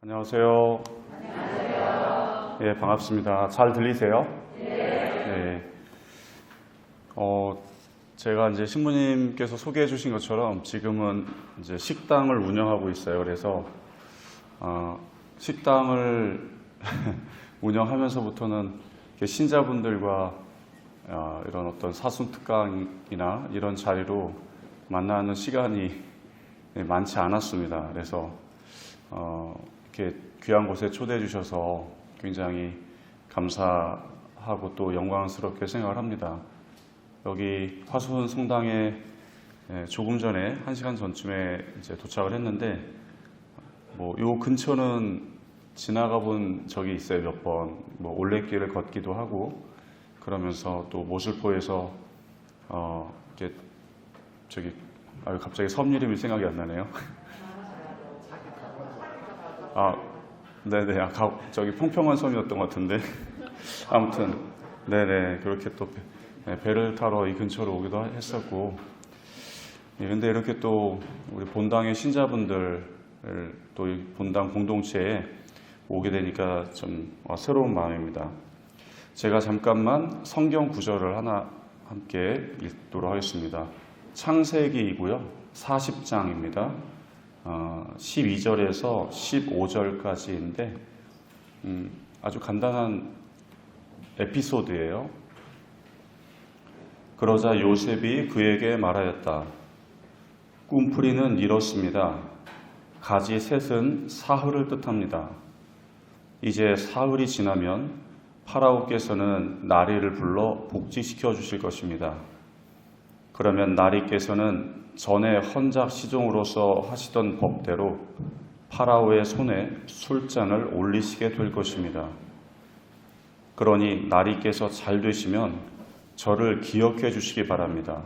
안녕하세요. 안녕하세요. 예, 반갑습니다. 잘 들리세요? 네. 제가 이제 신부님께서 소개해 주신 것처럼 지금은 이제 식당을 운영하고 있어요. 그래서 식당을 운영하면서부터는 신자분들과 이런 어떤 사순특강이나 이런 자리로 만나는 시간이 많지 않았습니다. 그래서 이렇게 귀한 곳에 초대해 주셔서 굉장히 감사하고 또 영광스럽게 생각을 합니다. 여기 화순 성당에 조금 전에 1시간 전쯤에 이제 도착을 했는데 요 근처는 지나가 본 적이 있어요. 몇 번 올레길을 걷기도 하고 그러면서 또 모슬포에서 이렇게 갑자기 섬 이름이 생각이 안 나네요. 네네. 저기 평평한 섬이었던 것 같은데. 아무튼, 네네. 그렇게 또 배를 타러 이 근처로 오기도 했었고. 근데 이렇게 또 우리 본당의 신자분들을 또 이 본당 공동체에 오게 되니까 좀 새로운 마음입니다. 제가 잠깐만 성경 구절을 하나 함께 읽도록 하겠습니다. 창세기이고요. 40장입니다. 12절에서 15절까지인데 아주 간단한 에피소드예요. 그러자 요셉이 그에게 말하였다. 꿈풀이는 이렇습니다. 가지 셋은 사흘을 뜻합니다. 이제 사흘이 지나면 파라오께서는 나리를 불러 복직시켜 주실 것입니다. 그러면 나리께서는 전에 헌작 시종으로서 하시던 법대로 파라오의 손에 술잔을 올리시게 될 것입니다. 그러니 나리께서 잘 되시면 저를 기억해 주시기 바랍니다.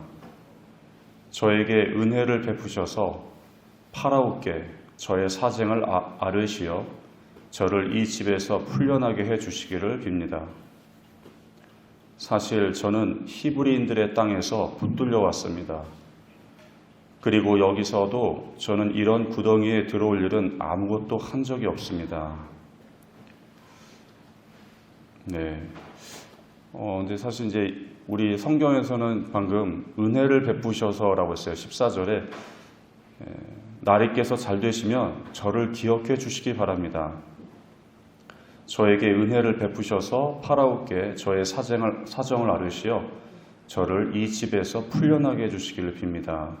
저에게 은혜를 베푸셔서 파라오께 저의 사정을 아르시어 저를 이 집에서 풀려나게 해 주시기를 빕니다. 사실 저는 히브리인들의 땅에서 붙들려 왔습니다. 그리고 여기서도 저는 이런 구덩이에 들어올 일은 아무것도 한 적이 없습니다. 네. 근데 사실 이제 우리 성경에서는 방금 은혜를 베푸셔서라고 했어요. 14절에 나리께서 잘 되시면 저를 기억해 주시기 바랍니다. 저에게 은혜를 베푸셔서 파라오께 저의 사정을 아르시어 저를 이 집에서 풀려나게 해주시기를 빕니다.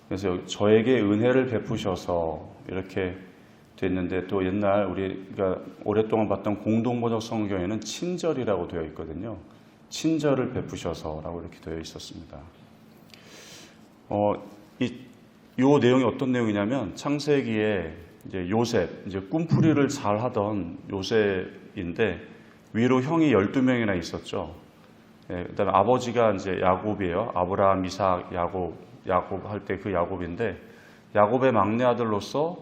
그래서 저에게 은혜를 베푸셔서 이렇게 됐는데 또 옛날 우리가 오랫동안 봤던 공동번역 성경에는 친절이라고 되어 있거든요. 친절을 베푸셔서라고 이렇게 되어 있었습니다. 요 내용이 어떤 내용이냐면 창세기에 이제 요셉, 이제 꿈풀이를 잘 하던 요셉인데 위로 형이 12명이나 있었죠. 그다음에 아버지가 이제 야곱이에요. 아브라함, 이삭, 야곱 할 때 그 야곱인데 야곱의 막내 아들로서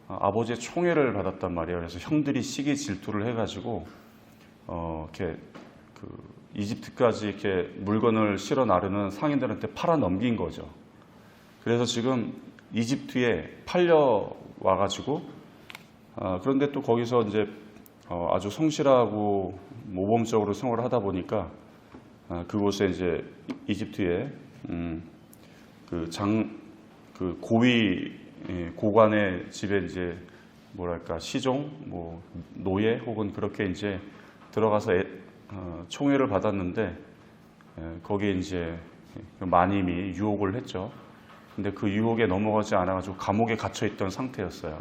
아버지의 총애를 받았단 말이에요. 그래서 형들이 시기 질투를 해가지고 이렇게 이집트까지 이렇게 물건을 실어 나르는 상인들한테 팔아 넘긴 거죠. 그래서 지금 이집트에 팔려 와가지고 그런데 또 거기서 이제 아주 성실하고 모범적으로 생활을 하다 보니까 그곳에 이제 이집트에 그 고위 고관의 집에 이제 뭐랄까 시종 노예 혹은 그렇게 이제 들어가서 총애를 받았는데 거기에 이제 마님이 유혹을 했죠. 근데 그 유혹에 넘어가지 않아가지고 감옥에 갇혀 있던 상태였어요.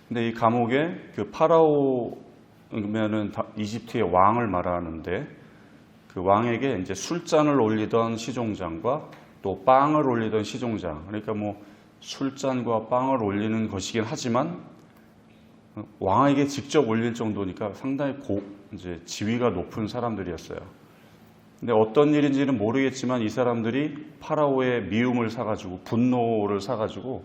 근데 이 감옥에 그 파라오면은 이집트의 왕을 말하는데 그 왕에게 이제 술잔을 올리던 시종장과 또 빵을 올리던 시종장, 그러니까 술잔과 빵을 올리는 것이긴 하지만 왕에게 직접 올릴 정도니까 상당히 이제 지위가 높은 사람들이었어요. 근데 어떤 일인지는 모르겠지만 이 사람들이 파라오의 미움을 사가지고 분노를 사가지고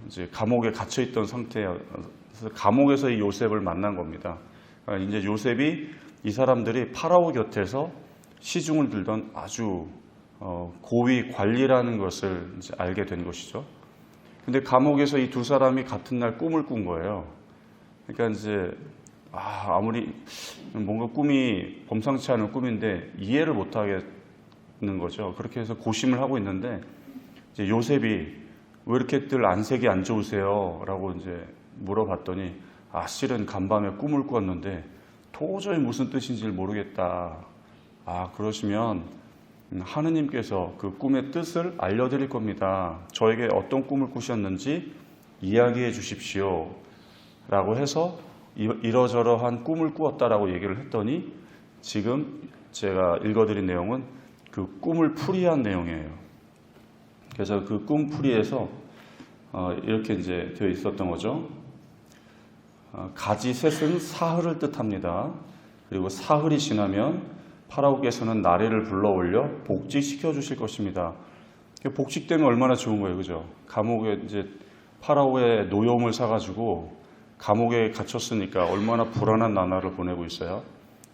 이제 감옥에 갇혀 있던 상태여서 감옥에서 이 요셉을 만난 겁니다. 그러니까 이제 요셉이 이 사람들이 파라오 곁에서 시중을 들던 아주 고위 관리라는 것을 이제 알게 된 것이죠. 근데 감옥에서 이 두 사람이 같은 날 꿈을 꾼 거예요. 그러니까 이제 아무리 뭔가 꿈이 범상치 않은 꿈인데 이해를 못 하겠는 거죠. 그렇게 해서 고심을 하고 있는데 이제 요셉이 왜 이렇게들 안색이 안 좋으세요? 라고 이제 물어봤더니 실은 간밤에 꿈을 꾸었는데 도저히 무슨 뜻인지를 모르겠다. 그러시면 하느님께서 그 꿈의 뜻을 알려드릴 겁니다. 저에게 어떤 꿈을 꾸셨는지 이야기해 주십시오. 라고 해서 이러저러한 꿈을 꾸었다라고 얘기를 했더니 지금 제가 읽어드린 내용은 그 꿈을 풀이한 내용이에요. 그래서 그 꿈풀이에서 이렇게 이제 되어 있었던 거죠. 가지셋은 사흘을 뜻합니다. 그리고 사흘이 지나면 파라오께서는 나리를 불러 올려 복직시켜 주실 것입니다. 복직되면 얼마나 좋은 거예요, 그죠? 감옥에 이제 파라오의 노여움을 사가지고 감옥에 갇혔으니까 얼마나 불안한 나날을 보내고 있어요.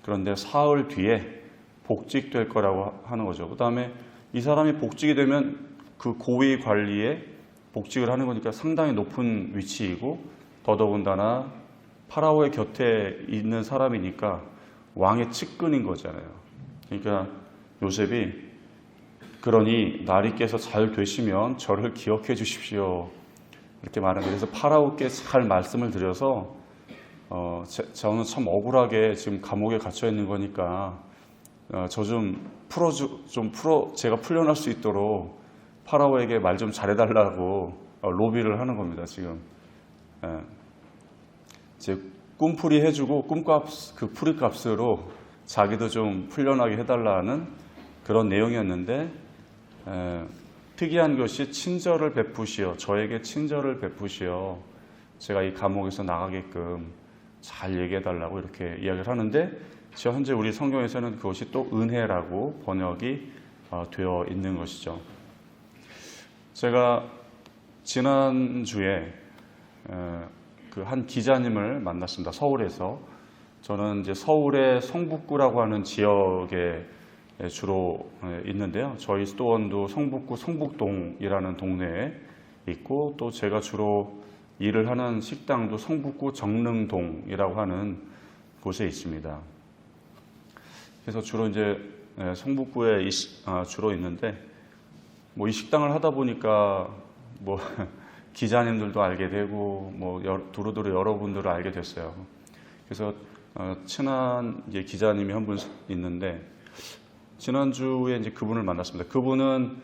그런데 사흘 뒤에 복직될 거라고 하는 거죠. 그 다음에 이 사람이 복직이 되면 그 고위 관리에 복직을 하는 거니까 상당히 높은 위치이고 더더군다나 파라오의 곁에 있는 사람이니까 왕의 측근인 거잖아요. 그러니까 요셉이 그러니 나리께서 잘 되시면 저를 기억해 주십시오. 이렇게 말하는 거예요. 그래서 파라오께 잘 말씀을 드려서 저는 참 억울하게 지금 감옥에 갇혀 있는 거니까 저 좀 제가 풀려날 수 있도록 파라오에게 말 좀 잘해달라고 로비를 하는 겁니다. 지금 이제 꿈풀이 해주고 꿈값 그 풀이값으로 자기도 좀 풀려나게 해달라는 그런 내용이었는데 특이한 것이 친절을 베푸시어 저에게 친절을 베푸시어 제가 이 감옥에서 나가게끔 잘 얘기해달라고 이렇게 이야기를 하는데 지금 현재 우리 성경에서는 그것이 또 은혜라고 번역이 되어 있는 것이죠. 제가 지난주에 그 한 기자님을 만났습니다. 서울에서. 저는 이제 서울의 성북구라고 하는 지역에 주로 있는데요. 저희 스토원도 성북구 성북동이라는 동네에 있고 또 제가 주로 일을 하는 식당도 성북구 정릉동이라고 하는 곳에 있습니다. 그래서 주로 이제 성북구에 주로 있는데 뭐 이 식당을 하다 보니까 뭐 기자님들도 알게 되고 뭐 두루두루 여러분들을 알게 됐어요. 그래서 친한 이제 기자님이 한 분 있는데 지난주에 이제 그분을 만났습니다. 그분은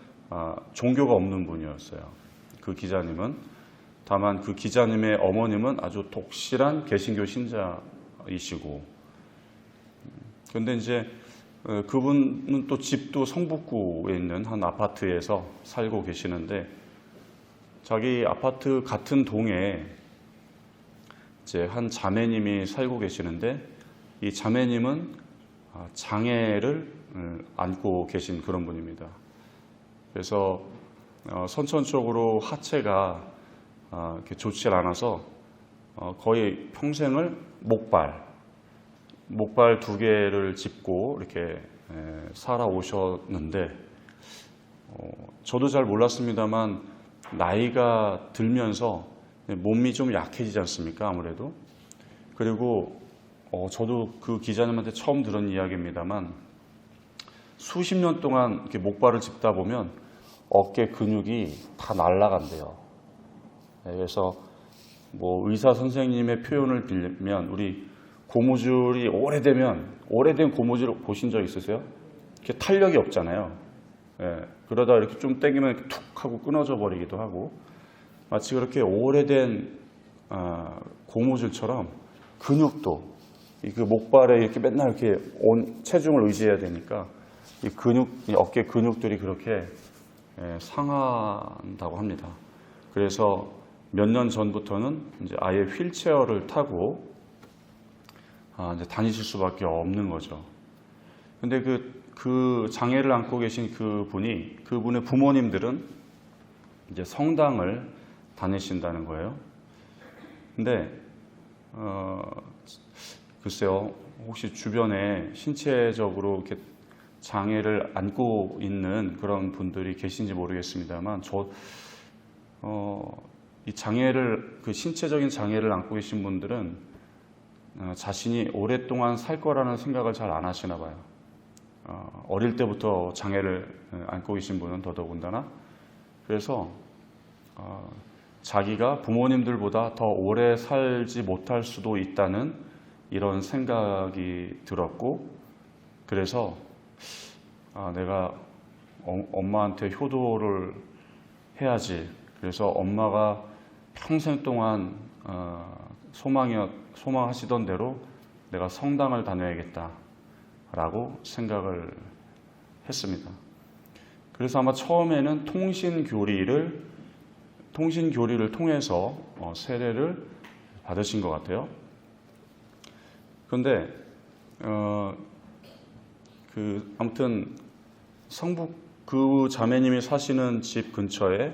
종교가 없는 분이었어요. 그 기자님은 다만 그 기자님의 어머님은 아주 독실한 개신교 신자이시고 그런데 이제 그분은 또 집도 성북구에 있는 한 아파트에서 살고 계시는데 자기 아파트 같은 동에 이제 한 자매님이 살고 계시는데 이 자매님은 장애를 안고 계신 그런 분입니다. 그래서 선천적으로 하체가 이렇게 좋지 않아서 거의 평생을 목발 두 개를 짚고 이렇게 살아오셨는데 저도 잘 몰랐습니다만 나이가 들면서 몸이 좀 약해지지 않습니까? 아무래도. 그리고 저도 그 기자님한테 처음 들은 이야기입니다만 수십 년 동안 이렇게 목발을 짚다 보면 어깨 근육이 다 날아간대요. 그래서 뭐 의사 선생님의 표현을 빌리면 우리 고무줄이 오래된 고무줄 보신 적 있으세요? 이렇게 탄력이 없잖아요. 그러다 이렇게 좀 당기면 이렇게 툭 하고 끊어져 버리기도 하고 마치 그렇게 오래된 고무줄처럼 근육도 그 목발에 이렇게 맨날 이렇게 온 체중을 의지해야 되니까 이 어깨 근육들이 그렇게 상한다고 합니다. 그래서 몇 년 전부터는 이제 아예 휠체어를 타고 이제 다니실 수밖에 없는 거죠. 근데 그 장애를 안고 계신 그분의 부모님들은 이제 성당을 다니신다는 거예요. 근데 글쎄요, 혹시 주변에 신체적으로 이렇게 장애를 안고 있는 그런 분들이 계신지 모르겠습니다만 이 장애를, 그 신체적인 장애를 안고 계신 분들은 자신이 오랫동안 살 거라는 생각을 잘 안 하시나 봐요. 어릴 때부터 장애를 안고 계신 분은 더더군다나. 그래서 자기가 부모님들보다 더 오래 살지 못할 수도 있다는 이런 생각이 들었고, 그래서 내가 엄마한테 효도를 해야지. 그래서 엄마가 평생 동안 소망하시던 대로 내가 성당을 다녀야겠다라고 생각을 했습니다. 그래서 아마 처음에는 통신교리를 통해서 세례를 받으신 것 같아요. 그런데 아무튼 성북 그 자매님이 사시는 집 근처에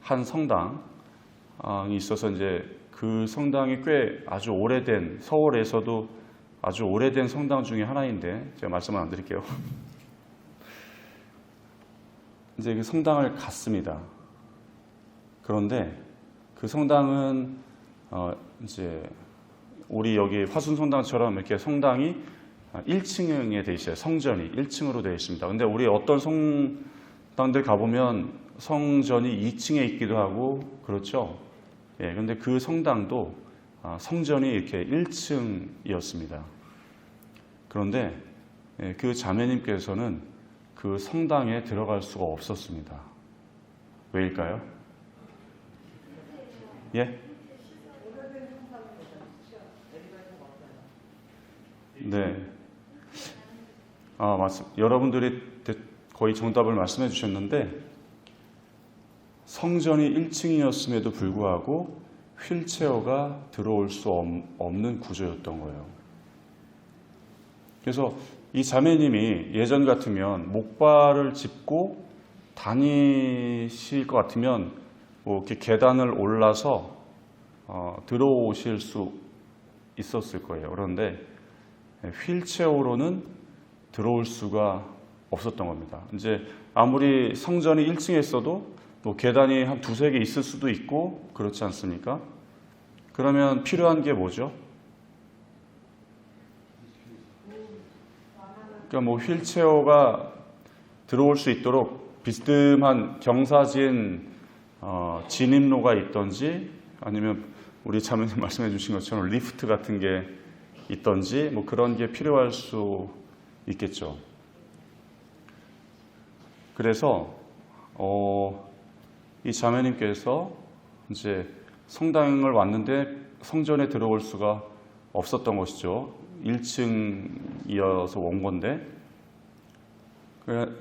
한 성당이 있어서 이제 그 성당이 꽤 아주 오래된, 서울에서도 아주 오래된 성당 중에 하나인데 제가 말씀을 안 드릴게요. 이제 그 성당을 갔습니다. 그런데 그 성당은 이제 우리 여기 화순성당처럼 이렇게 성당이 1층에 돼 있어요. 성전이 1층으로 되어 있습니다. 근데 우리 어떤 성당들 가보면 성전이 2층에 있기도 하고 그렇죠. 예, 근데 그 성당도 성전이 이렇게 1층이었습니다. 그런데 그 자매님께서는 그 성당에 들어갈 수가 없었습니다. 왜일까요? 예? 네. 맞습니다. 여러분들이 거의 정답을 말씀해 주셨는데, 성전이 1층이었음에도 불구하고 휠체어가 들어올 수 없는 구조였던 거예요. 그래서 이 자매님이 예전 같으면 목발을 짚고 다니실 것 같으면 뭐 이렇게 계단을 올라서 들어오실 수 있었을 거예요. 그런데 휠체어로는 들어올 수가 없었던 겁니다. 이제 아무리 성전이 1층에 있어도 뭐 계단이 한 두세 개 있을 수도 있고 그렇지 않습니까? 그러면 필요한 게 뭐죠? 그러니까 뭐 휠체어가 들어올 수 있도록 비스듬한 경사진 진입로가 있던지, 아니면 우리 자매님 말씀해 주신 것처럼 리프트 같은 게 있던지 뭐 그런 게 필요할 수 있겠죠. 그래서 이 자매님께서 이제 성당을 왔는데 성전에 들어올 수가 없었던 것이죠. 1층이어서 온 건데,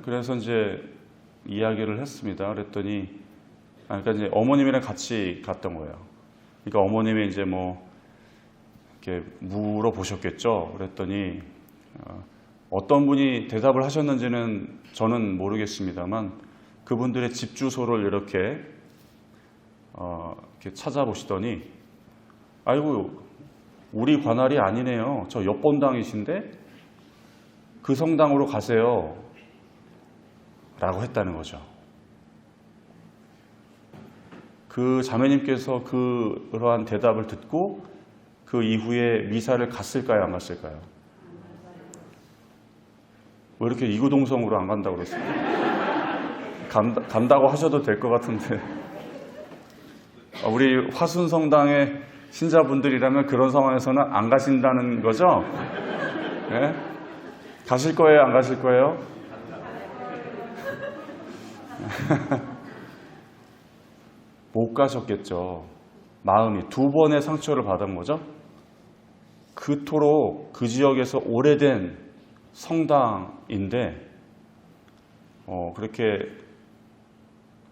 그래서 이제 이야기를 했습니다. 그랬더니 그러니까 이제 어머님이랑 같이 갔던 거예요. 그러니까 어머님이 이제 뭐 이렇게 물어보셨겠죠. 그랬더니 어떤 분이 대답을 하셨는지는 저는 모르겠습니다만 그분들의 집 주소를 이렇게 찾아보시더니, 아이고 우리 관할이 아니네요. 저 옆본당이신데 그 성당으로 가세요 라고 했다는 거죠. 그 자매님께서 그러한 대답을 듣고 그 이후에 미사를 갔을까요, 안 갔을까요? 왜 이렇게 이구동성으로 안 간다고 그랬어요? 간다고 하셔도 될 것 같은데. 우리 화순성당의 신자분들이라면 그런 상황에서는 안 가신다는 거죠? 네? 가실 거예요, 안 가실 거예요? 못 가셨겠죠. 마음이 두 번의 상처를 받은 거죠. 그토록 그 지역에서 오래된 성당인데 그렇게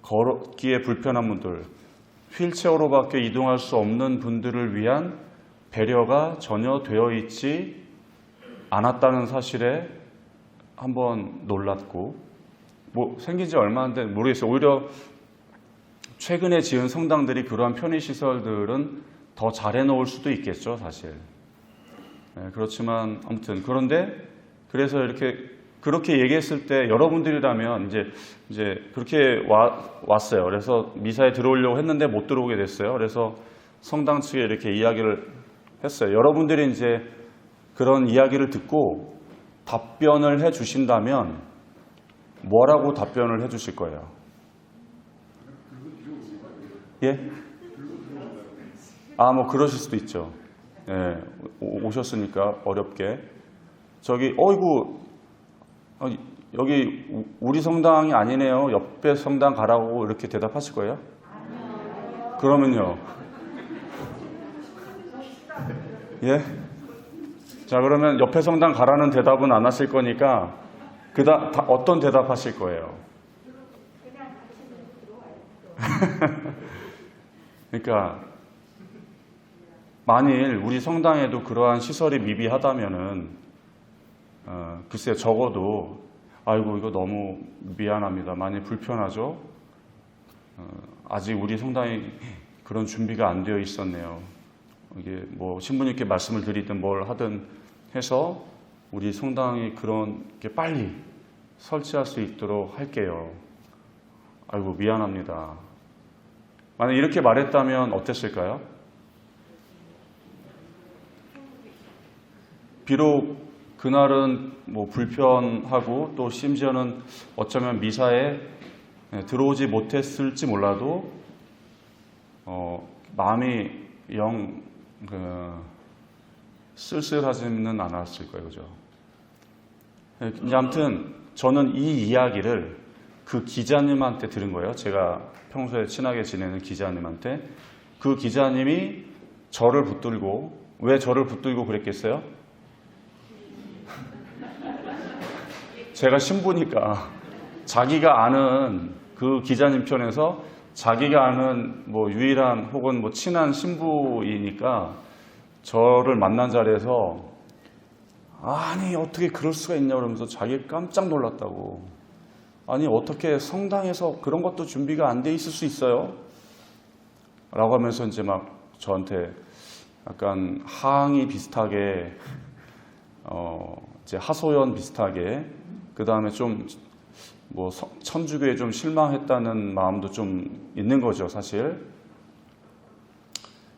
걷기에 불편한 분들, 휠체어로밖에 이동할 수 없는 분들을 위한 배려가 전혀 되어 있지 않았다는 사실에 한번 놀랐고, 뭐 생긴 지 얼마 안 된 모르겠어요. 오히려 최근에 지은 성당들이 그러한 편의시설들은 더 잘해 놓을 수도 있겠죠, 사실. 네, 그렇지만 아무튼 그런데 그래서 이렇게 그렇게 얘기했을 때 여러분들이라면 이제 그렇게 왔어요. 그래서 미사에 들어오려고 했는데 못 들어오게 됐어요. 그래서 성당 측에 이렇게 이야기를 했어요. 여러분들이 이제 그런 이야기를 듣고 답변을 해 주신다면 뭐라고 답변을 해 주실 거예요? 예? 뭐 그러실 수도 있죠. 예, 오셨으니까 어렵게. 저기, 어이구, 여기 우리 성당이 아니네요. 옆에 성당 가라고 이렇게 대답하실 거예요? 그러면요. 예? 자, 그러면 옆에 성당 가라는 대답은 안 하실 거니까 어떤 대답 하실 거예요? 그러니까 만일 우리 성당에도 그러한 시설이 미비하다면은 글쎄 적어도 아이고 이거 너무 미안합니다. 많이 불편하죠? 아직 우리 성당에 그런 준비가 안 되어 있었네요. 이게 뭐 신부님께 말씀을 드리든 뭘 하든 해서 우리 성당이 그렇게 빨리 설치할 수 있도록 할게요. 아이고 미안합니다. 만약 이렇게 말했다면 어땠을까요? 비록 그날은 뭐 불편하고 또 심지어는 어쩌면 미사에 들어오지 못했을지 몰라도 마음이 영 쓸쓸하지는 않았을 거예요. 그죠? 아무튼 저는 이 이야기를 그 기자님한테 들은 거예요. 제가 평소에 친하게 지내는 기자님한테. 그 기자님이 저를 붙들고, 왜 저를 붙들고 그랬겠어요? 제가 신부니까 자기가 아는 그 기자님 편에서 자기가 아는 뭐 유일한 혹은 뭐 친한 신부이니까 저를 만난 자리에서 아니 어떻게 그럴 수가 있냐 그러면서 자기 깜짝 놀랐다고. 아니 어떻게 성당에서 그런 것도 준비가 안 돼 있을 수 있어요? 라고 하면서 이제 막 저한테 약간 항의 비슷하게 이제 하소연 비슷하게 그 다음에 좀 뭐 천주교에 좀 실망했다는 마음도 좀 있는 거죠, 사실.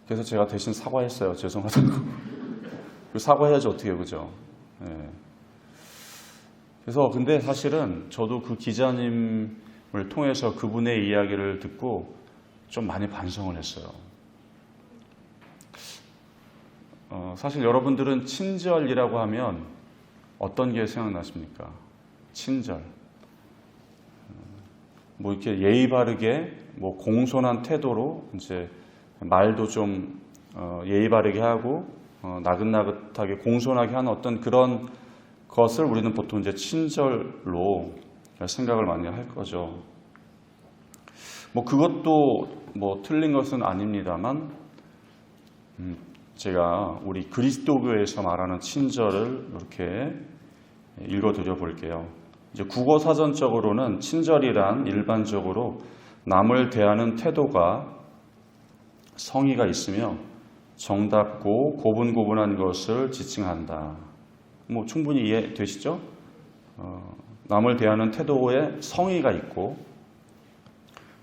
그래서 제가 대신 사과했어요. 죄송하다고. 사과해야지 어떻게 해요, 그죠? 네. 그래서 근데 사실은 저도 그 기자님을 통해서 그분의 이야기를 듣고 좀 많이 반성을 했어요. 사실 여러분들은 친절이라고 하면 어떤 게 생각나십니까? 친절. 뭐 이렇게 예의 바르게, 뭐 공손한 태도로 이제 말도 좀 예의 바르게 하고 나긋나긋하게 공손하게 하는 어떤 그런 것을 우리는 보통 이제 친절로 생각을 많이 할 거죠. 뭐 그것도 뭐 틀린 것은 아닙니다만 제가 우리 그리스도교에서 말하는 친절을 이렇게 읽어드려 볼게요. 이제 국어 사전적으로는 친절이란 일반적으로 남을 대하는 태도가 성의가 있으며 정답고 고분고분한 것을 지칭한다. 뭐 충분히 이해되시죠? 남을 대하는 태도에 성의가 있고,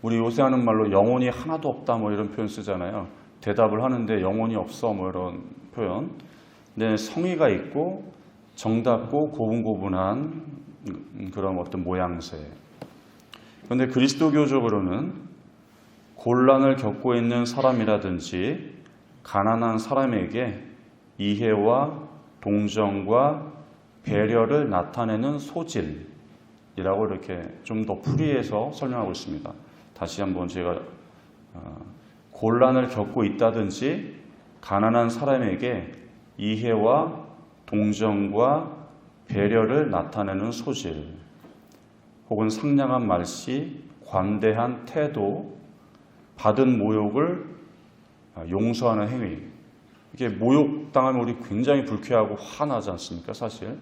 우리 요새 하는 말로 영혼이 하나도 없다 뭐 이런 표현 쓰잖아요. 대답을 하는데 영혼이 없어 뭐 이런 표현. 근데 성의가 있고 정답고 고분고분한 그런 어떤 모양새. 그런데 그리스도교적으로는 곤란을 겪고 있는 사람이라든지 가난한 사람에게 이해와 동정과 배려를 나타내는 소질이라고 이렇게 좀 더 풀이해서 설명하고 있습니다. 다시 한번 제가 곤란을 겪고 있다든지 가난한 사람에게 이해와 동정과 배려를 나타내는 소질, 혹은 상냥한 말씨, 관대한 태도, 받은 모욕을 용서하는 행위. 이게 모욕당하면 우리 굉장히 불쾌하고 화나지 않습니까, 사실?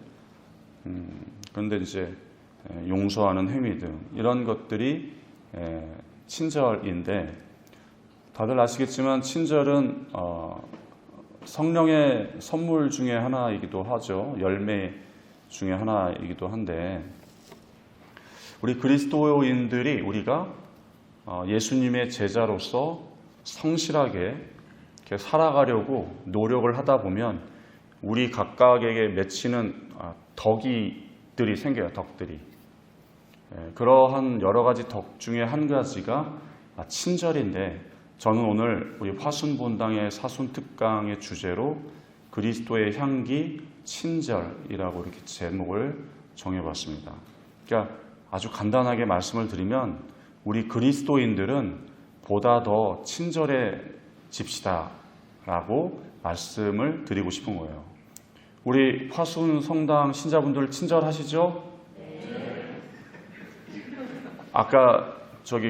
그런데 이제 용서하는 행위 등 이런 것들이 친절인데, 다들 아시겠지만 친절은 성령의 선물 중에 하나이기도 하죠. 열매 중에 하나이기도 한데, 우리 그리스도인들이 우리가 예수님의 제자로서 성실하게 이렇게 살아가려고 노력을 하다 보면 우리 각각에게 맺히는 덕이들이 생겨요. 덕들이. 그러한 여러 가지 덕 중에 한 가지가 친절인데, 저는 오늘 우리 화순본당의 사순특강의 주제로 그리스도의 향기 친절이라고 이렇게 제목을 정해봤습니다. 그러니까 아주 간단하게 말씀을 드리면 우리 그리스도인들은 보다 더 친절해집시다라고 말씀을 드리고 싶은 거예요. 우리 화순 성당 신자분들 친절하시죠? 네. 아까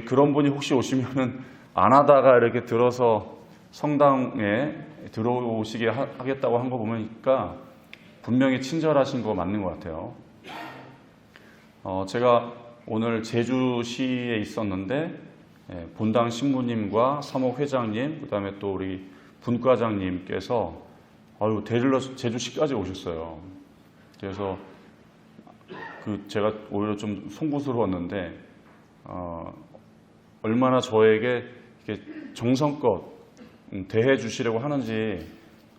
그런 분이 혹시 오시면은 안 하다가 이렇게 들어서 성당에 들어오시게 하겠다고 한 거 보니까 분명히 친절하신 거 맞는 것 같아요. 제가 오늘 제주시에 있었는데 본당 신부님과 사목회장님, 그 다음에 또 우리 분과장님께서 데리러 제주시까지 오셨어요. 그래서 제가 오히려 좀 송구스러웠는데 얼마나 저에게 이렇게 정성껏 대해 주시려고 하는지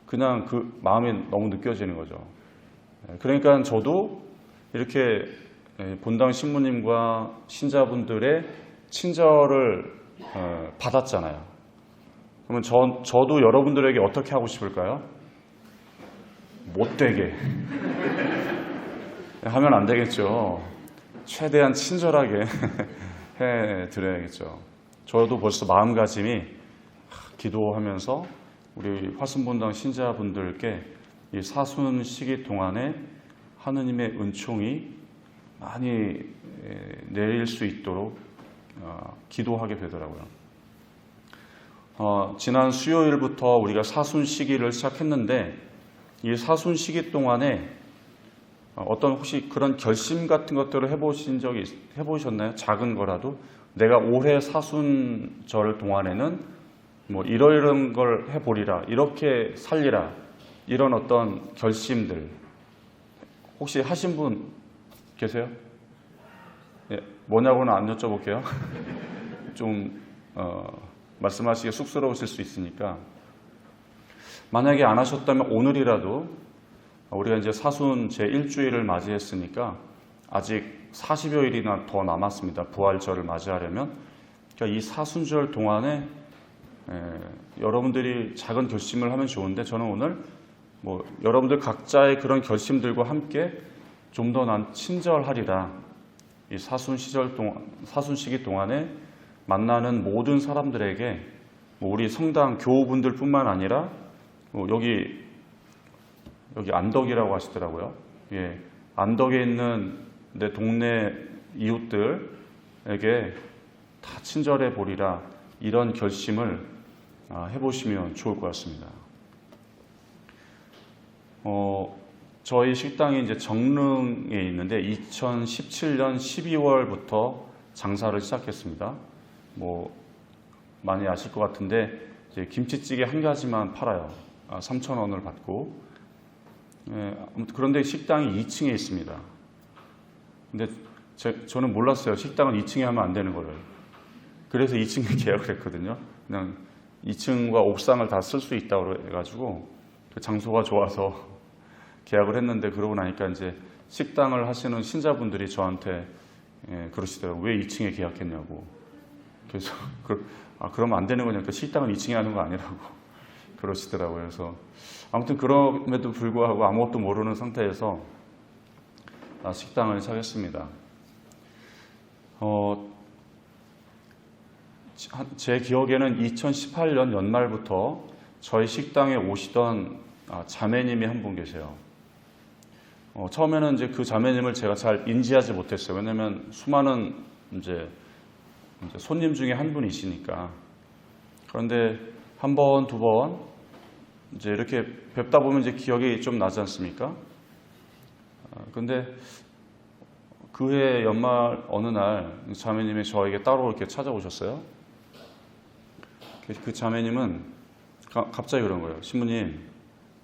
그냥 그 마음이 너무 느껴지는 거죠. 그러니까 저도 이렇게 본당 신부님과 신자분들의 친절을 받았잖아요. 그러면 저도 여러분들에게 어떻게 하고 싶을까요? 못되게 하면 안 되겠죠. 최대한 친절하게 해드려야겠죠. 저도 벌써 마음가짐이 기도하면서 우리 화순본당 신자분들께 이 사순 시기 동안에 하느님의 은총이 많이 내릴 수 있도록 기도하게 되더라고요. 지난 수요일부터 우리가 사순 시기를 시작했는데, 이 사순 시기 동안에 어떤 혹시 그런 결심 같은 것들을 해보셨나요? 작은 거라도 내가 올해 사순절 동안에는 뭐 이런 걸 해보리라, 이렇게 살리라, 이런 어떤 결심들 혹시 하신 분 계세요? 예, 뭐냐고는 안 여쭤볼게요. 좀 말씀하시기 쑥스러우실 수 있으니까, 만약에 안 하셨다면 오늘이라도, 우리가 이제 사순 제1주일을 맞이했으니까 아직 40여일이나 더 남았습니다. 부활절을 맞이하려면. 그러니까 이 사순절 동안에 여러분들이 작은 결심을 하면 좋은데, 저는 오늘 여러분들 각자의 그런 결심들과 함께 좀 더 난 친절하리라, 이 사순 시기 동안에 만나는 모든 사람들에게 우리 성당 교우분들 뿐만 아니라 여기 안덕이라고 하시더라고요. 예, 안덕에 있는 내 동네 이웃들에게 다 친절해 보리라, 이런 결심을 해보시면 좋을 것 같습니다. 저희 식당이 이제 정릉에 있는데 2017년 12월부터 장사를 시작했습니다. 많이 아실 것 같은데 이제 김치찌개 한 가지만 팔아요. 3,000원을 받고. 그런데 식당이 2층에 있습니다. 근데 저는 몰랐어요. 식당은 2층에 하면 안 되는 거를. 그래서 2층에 계약을 했거든요. 그냥 2층과 옥상을 다 쓸 수 있다고 해가지고 그 장소가 좋아서 계약을 했는데, 그러고 나니까 이제 식당을 하시는 신자분들이 저한테 그러시더라고요. 왜 2층에 계약했냐고. 그래서 그러면 안 되는 거니까 식당은 2층에 하는 거 아니라고 그러시더라고요. 그래서 아무튼 그럼에도 불구하고 아무것도 모르는 상태에서 식당을 시작했습니다. 제 기억에는 2018년 연말부터 저희 식당에 오시던 자매님이 한 분 계세요. 처음에는 이제 그 자매님을 제가 잘 인지하지 못했어요. 왜냐면 수많은 이제 손님 중에 한 분이시니까. 그런데 한 번, 두 번 이제 이렇게 뵙다 보면 이제 기억이 좀 나지 않습니까? 근데 그해 연말 어느 날 자매님이 저에게 따로 이렇게 찾아오셨어요. 그 자매님은 갑자기 그런 거예요. 신부님,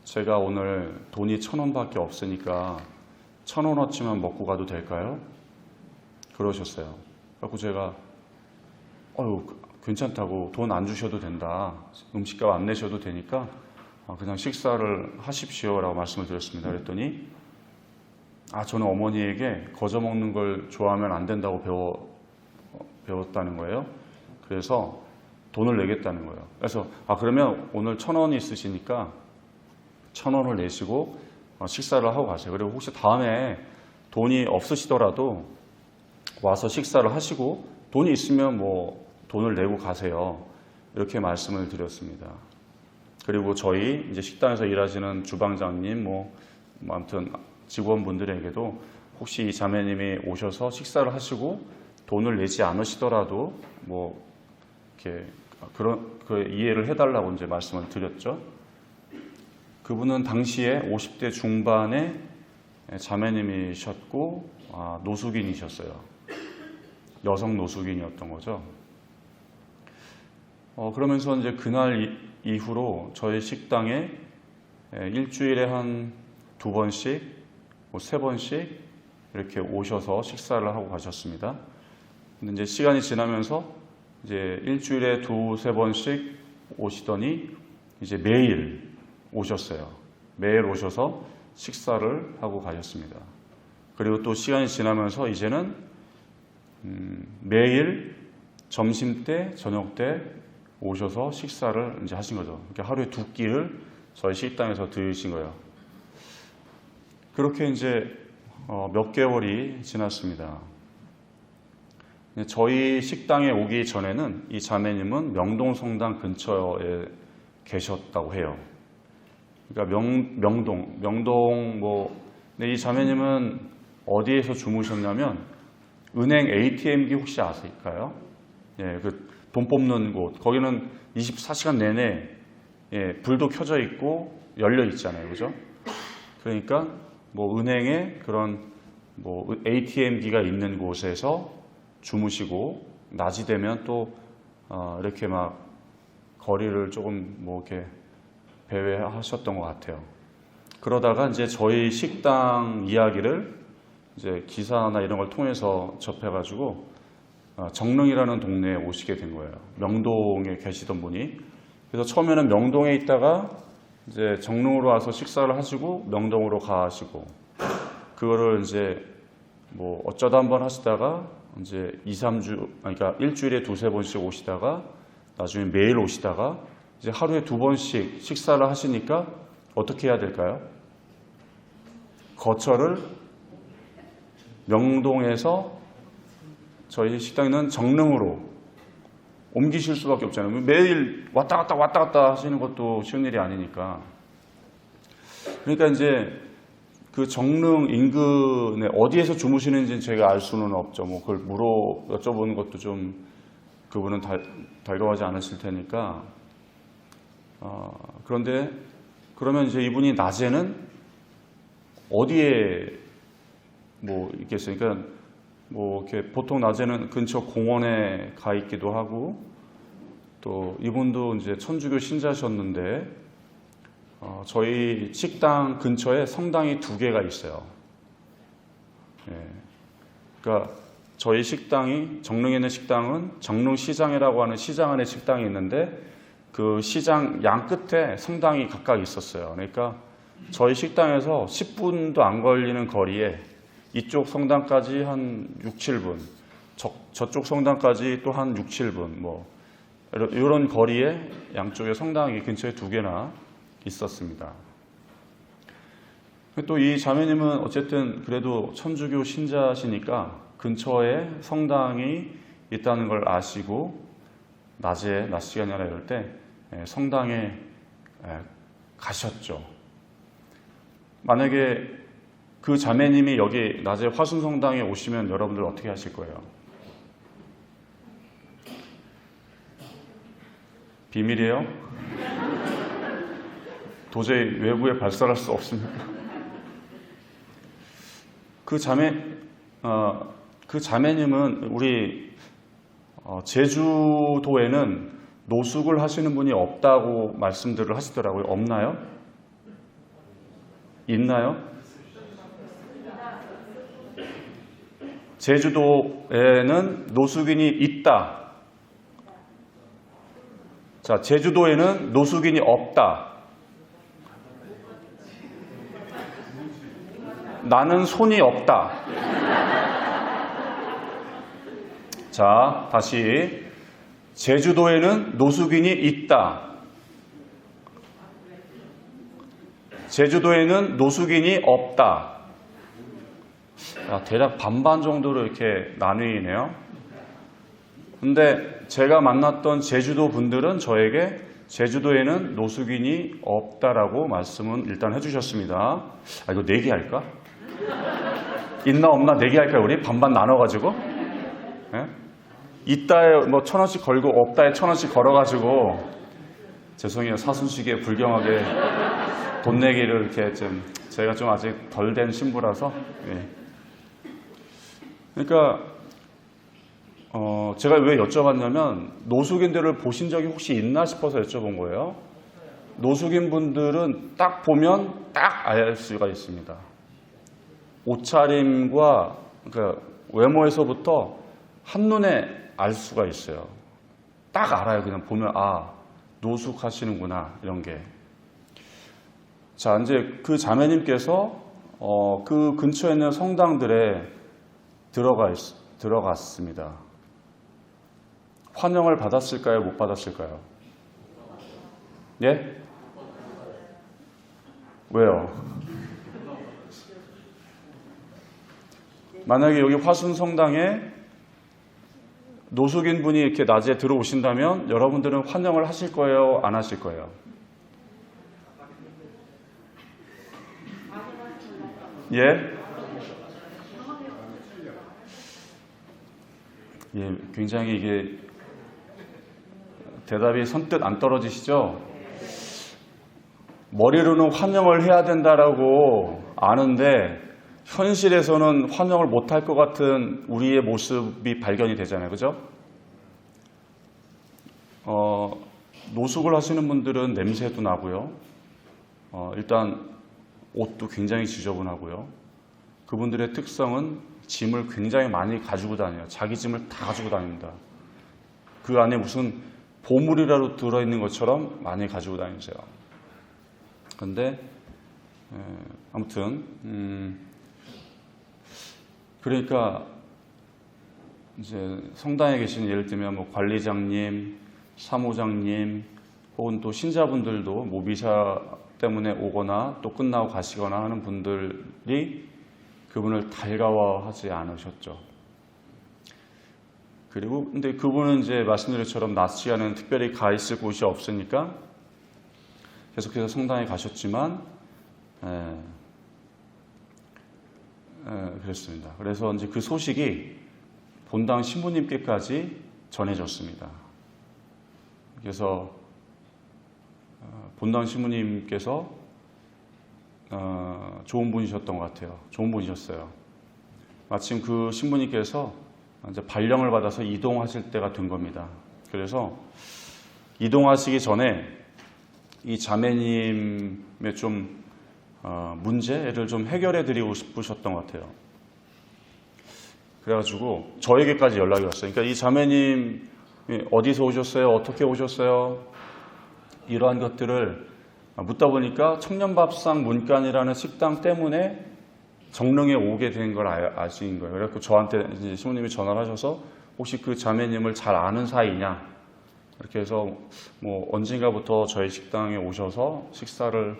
제가 오늘 돈이 1,000원밖에 없으니까 1,000원어치만 먹고 가도 될까요? 그러셨어요. 그래서 제가 괜찮다고, 돈 안 주셔도 된다, 음식값 안 내셔도 되니까 그냥 식사를 하십시오 라고 말씀을 드렸습니다. 그랬더니 저는 어머니에게 거저 먹는 걸 좋아하면 안 된다고 배웠다는 거예요. 그래서 돈을 내겠다는 거예요. 그래서 그러면 오늘 1,000원 있으시니까 1,000원을 내시고 식사를 하고 가세요. 그리고 혹시 다음에 돈이 없으시더라도 와서 식사를 하시고 돈이 있으면 뭐 돈을 내고 가세요. 이렇게 말씀을 드렸습니다. 그리고 저희 이제 식당에서 일하시는 주방장님 아무튼 직원분들에게도 혹시 이 자매님이 오셔서 식사를 하시고 돈을 내지 않으시더라도 뭐 이렇게 이해를 해달라고 이제 말씀을 드렸죠. 그분은 당시에 50대 중반의 자매님이셨고 노숙인이셨어요. 여성 노숙인이었던 거죠. 그러면서 이제 그날 이후로 저희 식당에 일주일에 한 2번씩, 3번씩 이렇게 오셔서 식사를 하고 가셨습니다. 근데 이제 시간이 지나면서 이제 일주일에 2-3번씩 오시더니 이제 매일 오셨어요. 매일 오셔서 식사를 하고 가셨습니다. 그리고 또 시간이 지나면서 이제는 매일 점심 때, 저녁 때 오셔서 식사를 이제 하신 거죠. 그러니까 하루에 2끼를 저희 식당에서 드신 거예요. 그렇게 이제 몇 개월이 지났습니다. 저희 식당에 오기 전에는 이 자매님은 명동성당 근처에 계셨다고 해요. 그러니까 명동 근데 이 자매님은 어디에서 주무셨냐면 은행 ATM기 혹시 아실까요? 예, 그 돈 뽑는 곳. 거기는 24시간 내내 불도 켜져 있고 열려 있잖아요, 그죠? 그러니까 뭐 은행에 그런 뭐 ATM기가 있는 곳에서 주무시고 낮이 되면 또 이렇게 막 거리를 조금 뭐 이렇게 배회하셨던 것 같아요. 그러다가 이제 저희 식당 이야기를 이제 기사나 이런 걸 통해서 접해가지고 정릉이라는 동네에 오시게 된 거예요. 명동에 계시던 분이. 그래서 처음에는 명동에 있다가 이제 정릉으로 와서 식사를 하시고 명동으로 가시고, 그거를 이제 뭐 어쩌다 한번 하시다가 이제 2-3주, 그러니까 일주일에 2-3번씩 오시다가 나중에 매일 오시다가 이제 하루에 2번씩 식사를 하시니까 어떻게 해야 될까요? 거처를 명동에서 저희 식당에는 정릉으로 옮기실 수밖에 없잖아요. 매일 왔다 갔다 하시는 것도 쉬운 일이 아니니까. 그러니까 이제 그 정릉 인근에 어디에서 주무시는지는 제가 알 수는 없죠. 뭐 그걸 여쭤보는 것도 좀 그분은 달가워하지 않으실 테니까. 그런데 그러면 이제 이분이 낮에는 어디에 뭐 있겠어요? 그러니까 뭐 이렇게 보통 낮에는 근처 공원에 가 있기도 하고, 또 이분도 이제 천주교 신자셨는데 저희 식당 근처에 성당이 2개가 있어요. 그러니까 저희 식당이, 정릉에 있는 식당은 정릉시장이라고 하는 시장 안에 식당이 있는데 그 시장 양 끝에 성당이 각각 있었어요. 그러니까 저희 식당에서 10분도 안 걸리는 거리에 이쪽 성당까지 한 6-7분, 저쪽 성당까지 또 한 6-7분, 뭐 이런 거리에 양쪽에 성당이 근처에 2개나 있었습니다. 또 이 자매님은 어쨌든 그래도 천주교 신자시니까 근처에 성당이 있다는 걸 아시고 낮 시간이나 이럴 때 성당에 가셨죠. 만약에 그 자매님이 여기 낮에 화순성당에 오시면 여러분들 어떻게 하실 거예요? 비밀이에요? 도저히 외부에 발설할 수 없습니까? 그 자매님은 우리 제주도에는 노숙을 하시는 분이 없다고 말씀들을 하시더라고요. 없나요? 있나요? 제주도에는 노숙인이 있다. 자, 제주도에는 노숙인이 없다. 나는 손이 없다. 자, 다시. 제주도에는 노숙인이 있다. 제주도에는 노숙인이 없다. 대략 반반 정도로 이렇게 나뉘네요. 근데 제가 만났던 제주도 분들은 저에게 제주도에는 노숙인이 없다라고 말씀은 일단 해주셨습니다. 이거 내기할까? 있나 없나 내기할까요? 우리 반반 나눠가지고 네? 있다에 뭐 1,000원씩 걸고 없다에 1,000원씩 걸어가지고 죄송해요. 사순식에 불경하게 돈 내기를 이렇게 좀 제가 좀 아직 덜 된 신부라서 네. 그러니까 제가 왜 여쭤봤냐면 노숙인들을 보신 적이 혹시 있나 싶어서 여쭤본 거예요. 노숙인 분들은 딱 보면 딱 알 수가 있습니다. 옷차림과 그러니까 외모에서부터 한눈에 알 수가 있어요. 딱 알아요. 그냥 보면 노숙하시는구나 이런 게. 자, 이제 그 자매님께서 그 근처에 있는 성당들에 들어갔습니다. 환영을 받았을까요? 못 받았을까요? 예? 왜요? 만약에 여기 화순성당에 노숙인 분이 이렇게 낮에 들어오신다면 여러분들은 환영을 하실 거예요? 안 하실 거예요? 예? 예, 굉장히 이게 대답이 선뜻 안 떨어지시죠? 머리로는 환영을 해야 된다라고 아는데 현실에서는 환영을 못할 것 같은 우리의 모습이 발견이 되잖아요. 그죠? 노숙을 하시는 분들은 냄새도 나고요. 일단 옷도 굉장히 지저분하고요. 그분들의 특성은 짐을 굉장히 많이 가지고 다녀요. 자기 짐을 다 가지고 다닙니다. 그 안에 무슨 보물이라도 들어있는 것처럼 많이 가지고 다니세요. 근데 아무튼 그러니까 이제 성당에 계신 예를 들면 뭐 관리장님, 사무장님 혹은 또 신자분들도 뭐 미사 때문에 오거나 또 끝나고 가시거나 하는 분들이 그분을 달가워하지 않으셨죠. 그리고 근데 그분은 이제 말씀드린 것처럼 낮 시간에는 특별히 가 있을 곳이 없으니까 계속해서 성당에 가셨지만 그랬습니다. 그래서 이제 그 소식이 본당 신부님께까지 전해졌습니다. 그래서 본당 신부님께서 좋은 분이셨던 것 같아요. 좋은 분이셨어요. 마침 그 신부님께서 이제 발령을 받아서 이동하실 때가 된 겁니다. 그래서 이동하시기 전에 이 자매님의 좀 문제를 좀 해결해 드리고 싶으셨던 것 같아요. 그래가지고 저에게까지 연락이 왔어요. 그러니까 이 자매님 어디서 오셨어요? 어떻게 오셨어요? 이러한 것들을 묻다 보니까 청년밥상 문간이라는 식당 때문에 정릉에 오게 된 걸 아신 거예요. 그래서 저한테 이제 신부님이 전화를 하셔서 혹시 그 자매님을 잘 아는 사이냐? 이렇게 해서 뭐 언젠가부터 저희 식당에 오셔서 식사를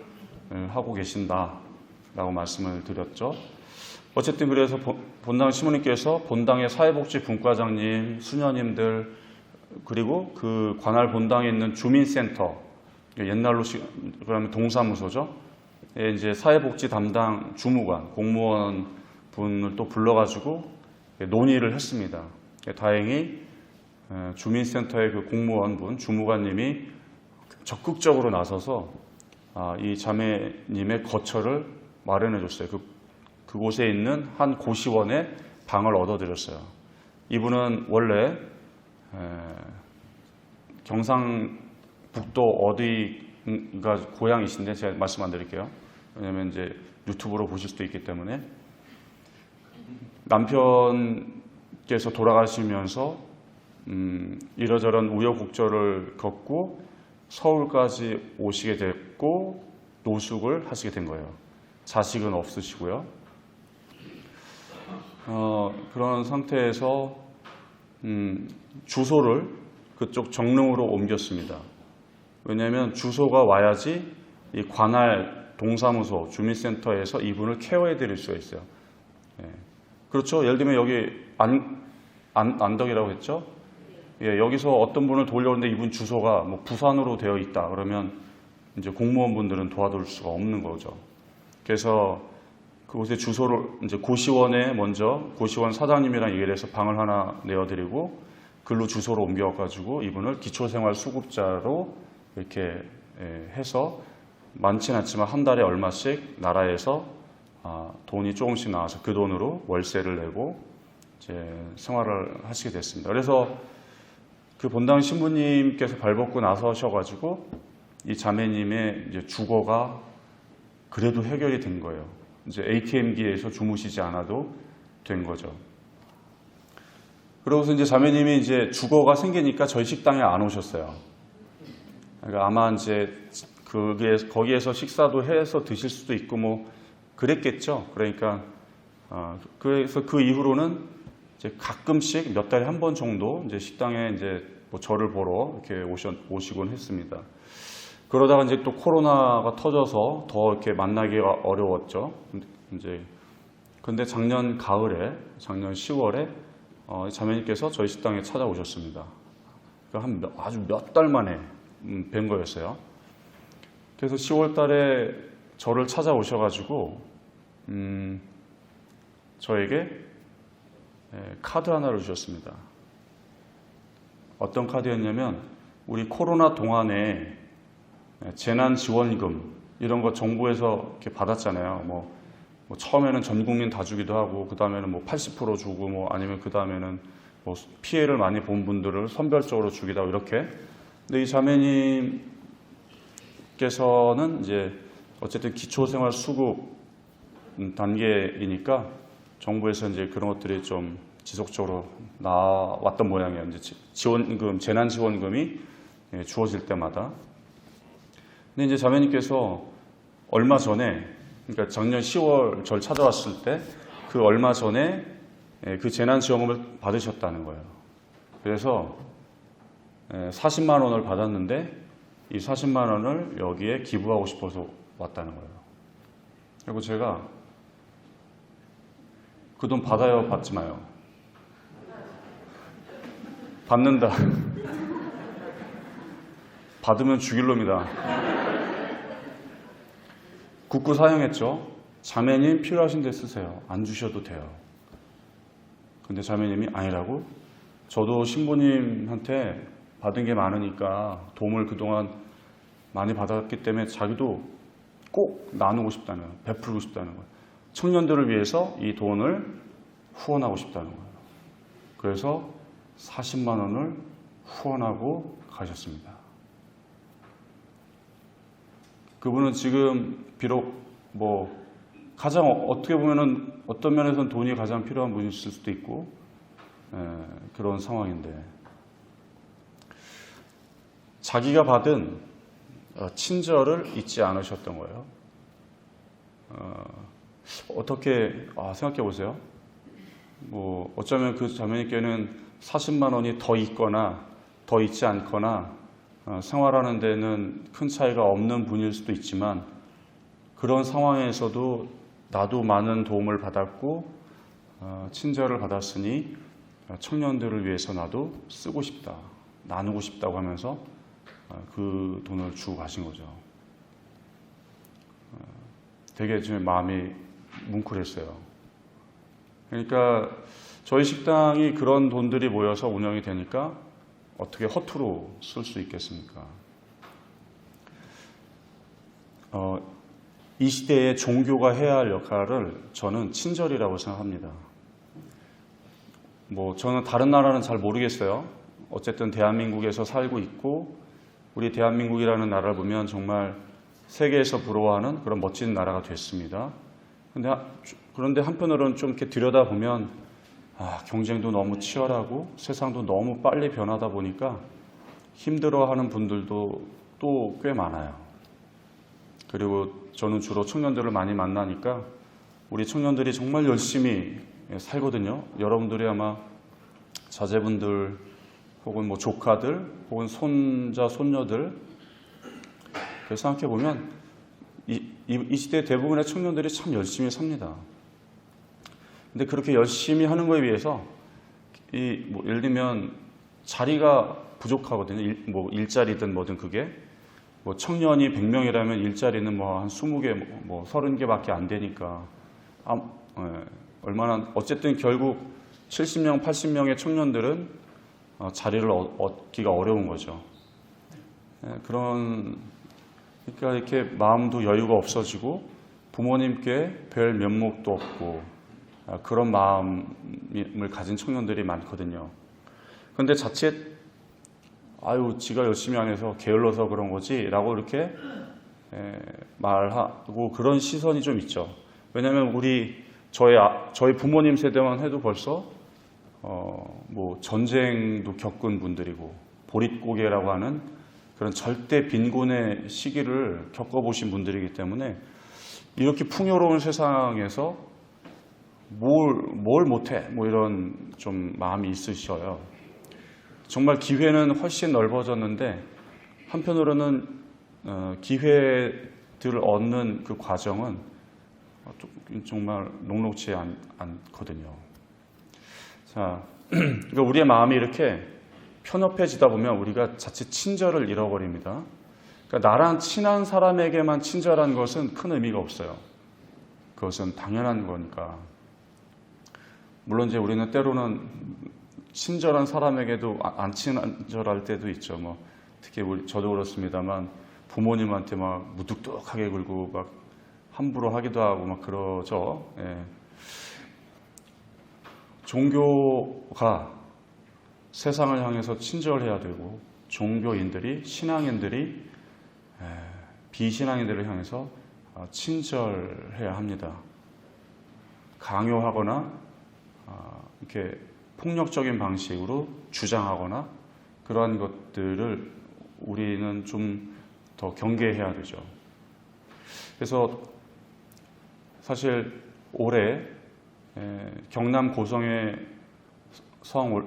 하고 계신다라고 말씀을 드렸죠. 어쨌든 그래서 본당 신부님께서 본당의 사회복지 분과장님, 수녀님들 그리고 그 관할 본당에 있는 주민센터 옛날로 그러면 동사무소죠. 이제 사회복지 담당 주무관, 공무원 분을 또 불러가지고 논의를 했습니다. 다행히 주민센터의 그 공무원분, 주무관님이 적극적으로 나서서 이 자매님의 거처를 마련해 줬어요. 그곳에 있는 한 고시원에 방을 얻어드렸어요. 이분은 원래 경상북도 어디가 고향이신데 제가 말씀 안 드릴게요. 왜냐면 이제 유튜브로 보실 수도 있기 때문에 남편 자매님께서 돌아가시면서 이러저런 우여곡절을 겪고 서울까지 오시게 됐고 노숙을 하시게 된 거예요. 자식은 없으시고요. 그런 상태에서 주소를 그쪽 정릉으로 옮겼습니다. 왜냐하면 주소가 와야지 이 관할 동사무소 주민센터에서 이분을 케어해 드릴 수가 있어요. 예. 그렇죠. 예를 들면 여기 안덕이라고 했죠. 예, 여기서 어떤 분을 돌려오는데 이분 주소가 뭐 부산으로 되어 있다 그러면 이제 공무원분들은 도와줄 수가 없는 거죠. 그래서 그곳에 주소를 이제 고시원에 먼저 고시원 사장님이랑 얘기를 해서 방을 하나 내어드리고 글로 주소로 옮겨가지고 이분을 기초생활수급자로 이렇게 해서 많지는 않지만 한 달에 얼마씩 나라에서 돈이 조금씩 나와서 그 돈으로 월세를 내고 이제 생활을 하시게 됐습니다. 그래서 그 본당 신부님께서 발벗고 나서셔가지고 이 자매님의 이제 주거가 그래도 해결이 된 거예요. 이제 ATM기에서 주무시지 않아도 된 거죠. 그러고서 이제 자매님이 이제 주거가 생기니까 저희 식당에 안 오셨어요. 그러니까 아마 이제 거기에서 식사도 해서 드실 수도 있고 뭐 그랬겠죠. 그러니까 그래서 그 이후로는 이제 가끔씩 몇 달에 한 번 정도 이제 식당에 이제 뭐 저를 보러 이렇게 오시곤 했습니다. 그러다가 이제 또 코로나가 터져서 더 이렇게 만나기가 어려웠죠. 근데 작년 가을에, 작년 10월에 자매님께서 저희 식당에 찾아오셨습니다. 아주 몇 달 만에 뵌 거였어요. 그래서 10월 달에 저를 찾아오셔가지고 저에게 카드 하나를 주셨습니다. 어떤 카드였냐면 우리 코로나 동안에 재난지원금 이런 거 정부에서 이렇게 받았잖아요. 뭐 처음에는 전 국민 다 주기도 하고 그 다음에는 뭐 80% 주고 뭐 아니면 그 다음에는 뭐 피해를 많이 본 분들을 선별적으로 주기도 하고 이렇게. 근데 이 자매님께서는 이제 어쨌든 기초생활 수급 단계이니까 정부에서 이제 그런 것들이 좀 지속적으로 나왔던 모양이에요. 이제 지원금, 재난지원금이 주어질 때마다. 근데 이제 자매님께서 얼마 전에, 그러니까 작년 10월 저를 찾아왔을 때 그 얼마 전에 그 재난지원금을 받으셨다는 거예요. 그래서 40만 원을 받았는데 이 40만 원을 여기에 기부하고 싶어서 왔다는 거예요. 그리고 제가 그 돈 받아요, 받지 마요? 받는다. 받으면 죽일 놈이다. 굳고 사양했죠. 자매님 필요하신 데 쓰세요. 안 주셔도 돼요. 근데 자매님이 아니라고? 저도 신부님한테 받은 게 많으니까 도움을 그동안 많이 받았기 때문에 자기도 꼭 나누고 싶다는 거예요. 베풀고 싶다는 거예요. 청년들을 위해서 이 돈을 후원하고 싶다는 거예요. 그래서 40만 원을 후원하고 가셨습니다. 그분은 지금 비록 뭐 가장 어떻게 보면은 어떤 면에서는 돈이 가장 필요한 분이실 수도 있고 그런 상황인데 자기가 받은 친절을 잊지 않으셨던 거예요. 어떻게 생각해 보세요. 뭐 어쩌면 그 자매님께는 40만 원이 더 있거나 더 있지 않거나 생활하는 데는 큰 차이가 없는 분일 수도 있지만 그런 상황에서도 나도 많은 도움을 받았고 친절을 받았으니 청년들을 위해서 나도 쓰고 싶다, 나누고 싶다고 하면서 그 돈을 주고 가신 거죠. 되게 좀 마음이 뭉클했어요. 그러니까 저희 식당이 그런 돈들이 모여서 운영이 되니까 어떻게 허투루 쓸 수 있겠습니까? 이 시대에 종교가 해야 할 역할을 저는 친절이라고 생각합니다. 뭐 저는 다른 나라는 잘 모르겠어요. 어쨌든 대한민국에서 살고 있고 우리 대한민국이라는 나라를 보면 정말 세계에서 부러워하는 그런 멋진 나라가 됐습니다. 그런데 한편으로는 좀 이렇게 들여다보면 경쟁도 너무 치열하고 세상도 너무 빨리 변하다 보니까 힘들어하는 분들도 또 꽤 많아요. 그리고 저는 주로 청년들을 많이 만나니까 우리 청년들이 정말 열심히 살거든요. 여러분들이 아마 자제분들 혹은 뭐 조카들 혹은 손자 손녀들 그래서 생각해 보면 이 시대 대부분의 청년들이 참 열심히 삽니다. 근데 그렇게 열심히 하는 거에 비해서 뭐 예를 들면 자리가 부족하거든요. 뭐 일자리든 뭐든 그게 뭐 청년이 100명이라면 일자리는 뭐 한 20개, 뭐 30개밖에 안 되니까 얼마나 어쨌든 결국 70명, 80명의 청년들은 자리를 얻기가 어려운 거죠. 그러니까 이렇게 마음도 여유가 없어지고 부모님께 뵐 면목도 없고 그런 마음을 가진 청년들이 많거든요. 그런데 자칫 지가 열심히 안 해서 게을러서 그런 거지 라고 이렇게 말하고 그런 시선이 좀 있죠. 왜냐하면 저희 부모님 세대만 해도 벌써 뭐 전쟁도 겪은 분들이고 보릿고개라고 하는 그런 절대 빈곤의 시기를 겪어보신 분들이기 때문에 이렇게 풍요로운 세상에서 뭘 못해 뭐 이런 좀 마음이 있으셔요. 정말 기회는 훨씬 넓어졌는데 한편으로는 기회들을 얻는 그 과정은 정말 녹록지 않거든요. 자, 그러니까 우리의 마음이 이렇게 편협해지다 보면 우리가 자칫 친절을 잃어버립니다. 그러니까 나랑 친한 사람에게만 친절한 것은 큰 의미가 없어요. 그것은 당연한 거니까. 물론 이제 우리는 때로는 친절한 사람에게도 안 친절할 때도 있죠. 뭐 특히 저도 그렇습니다만 부모님한테 막 무뚝뚝하게 굴고 막 함부로 하기도 하고 막 그러죠. 예. 종교가 세상을 향해서 친절해야 되고 종교인들이 신앙인들이 비신앙인들을 향해서 친절해야 합니다. 강요하거나 이렇게 폭력적인 방식으로 주장하거나 그러한 것들을 우리는 좀 더 경계해야 되죠. 그래서 사실 올해 경남 고성의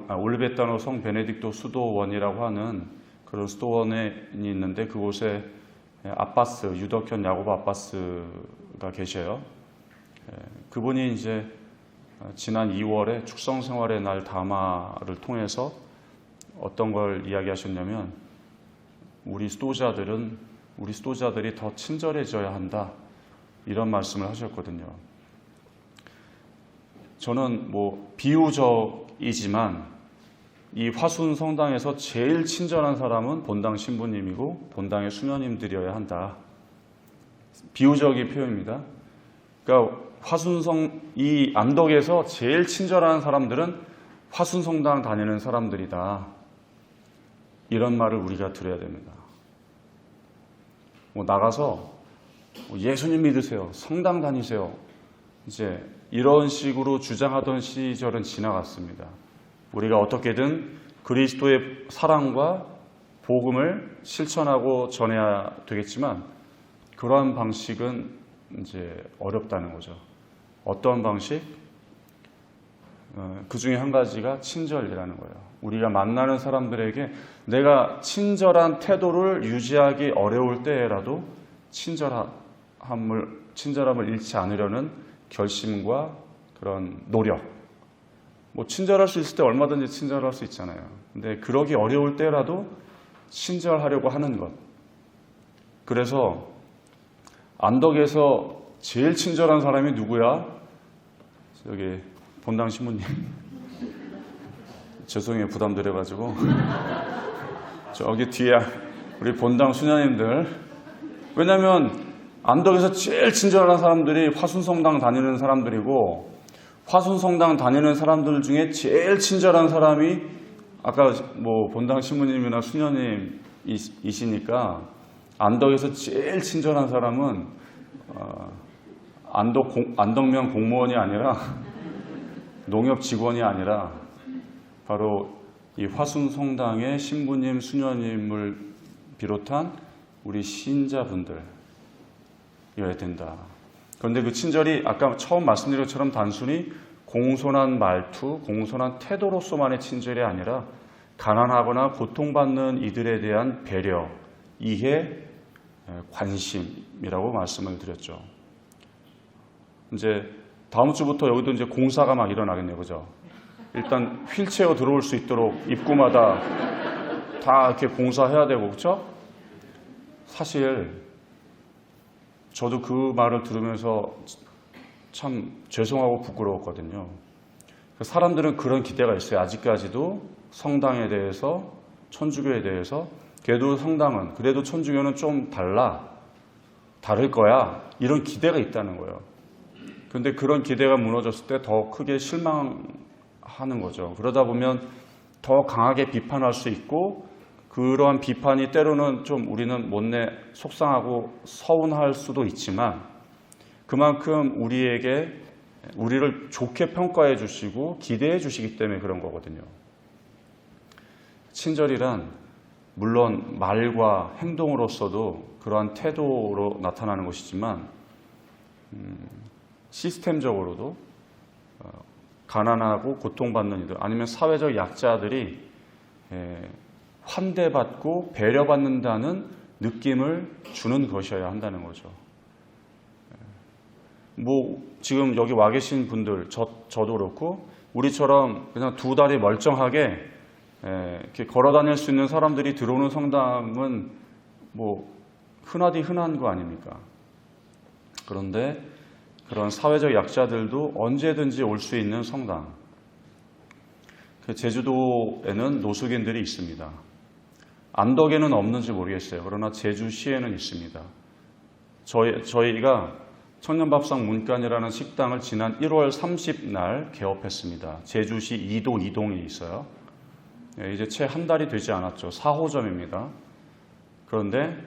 올베타노 성 베네딕토 수도원이라고 하는 그런 수도원이 있는데 그곳에 유덕현 야고보 아빠스가 계셔요. 그분이 이제 지난 2월에 축성생활의 날 담화를 통해서 어떤 걸 이야기하셨냐면 우리 수도자들이 더 친절해져야 한다 이런 말씀을 하셨거든요. 저는 뭐 비유적이지만 이 화순 성당에서 제일 친절한 사람은 본당 신부님이고 본당의 수녀님들이어야 한다. 비유적인 표현입니다. 그러니까 이 암덕에서 제일 친절한 사람들은 화순성당 다니는 사람들이다. 이런 말을 우리가 들어야 됩니다. 뭐 나가서 예수님 믿으세요. 성당 다니세요. 이제 이런 식으로 주장하던 시절은 지나갔습니다. 우리가 어떻게든 그리스도의 사랑과 복음을 실천하고 전해야 되겠지만 그러한 방식은 이제 어렵다는 거죠. 어떤 방식? 그 중에 한 가지가 친절이라는 거예요. 우리가 만나는 사람들에게 내가 친절한 태도를 유지하기 어려울 때라도 친절함을 잃지 않으려는 결심과 그런 노력. 뭐 친절할 수 있을 때 얼마든지 친절할 수 있잖아요. 근데 그러기 어려울 때라도 친절하려고 하는 것. 그래서 안덕에서 제일 친절한 사람이 누구야? 저기 본당 신부님. 죄송해요, 부담드려가지고. 저기 뒤에 우리 본당 수녀님들. 왜냐면 안덕에서 제일 친절한 사람들이 화순성당 다니는 사람들이고 화순성당 다니는 사람들 중에 제일 친절한 사람이 아까 뭐 본당 신부님이나 수녀님이시니까 안덕에서 제일 친절한 사람은 안덕면 공무원이 아니라 농협 직원이 아니라 바로 이 화순성당의 신부님, 수녀님을 비롯한 우리 신자분들이어야 된다. 그런데 그 친절이 아까 처음 말씀드린 것처럼 단순히 공손한 말투, 공손한 태도로서만의 친절이 아니라 가난하거나 고통받는 이들에 대한 배려, 이해, 관심이라고 말씀을 드렸죠. 이제 다음 주부터 여기도 이제 공사가 막 일어나겠네요, 그죠? 일단 휠체어 들어올 수 있도록 입구마다 다 이렇게 공사해야 되고, 그렇죠? 사실 저도 그 말을 들으면서 참 죄송하고 부끄러웠거든요. 사람들은 그런 기대가 있어요. 아직까지도 성당에 대해서, 천주교에 대해서 그래도 성당은, 그래도 천주교는 좀 다를 거야, 이런 기대가 있다는 거예요. 그런데 그런 기대가 무너졌을 때 더 크게 실망하는 거죠. 그러다 보면 더 강하게 비판할 수 있고, 그러한 비판이 때로는 좀 우리는 못내 속상하고 서운할 수도 있지만, 그만큼 우리를 좋게 평가해 주시고 기대해 주시기 때문에 그런 거거든요. 친절이란 물론 말과 행동으로서도 그러한 태도로 나타나는 것이지만, 시스템적으로도 가난하고 고통받는 이들, 아니면 사회적 약자들이 환대받고 배려받는다는 느낌을 주는 것이어야 한다는 거죠. 뭐 지금 여기 와 계신 분들, 저도 그렇고 우리처럼 그냥 두 다리 멀쩡하게 이렇게 걸어 다닐 수 있는 사람들이 들어오는 성당은 뭐 흔하디 흔한 거 아닙니까? 그런데 그런 사회적 약자들도 언제든지 올 수 있는 성당. 제주도에는 노숙인들이 있습니다. 안덕에는 없는지 모르겠어요. 그러나 제주시에는 있습니다. 저희가 청년밥상 문간이라는 식당을 지난 1월 30날 개업했습니다. 제주시 이도 이동에 있어요. 이제 채 한 달이 되지 않았죠. 4호점입니다. 그런데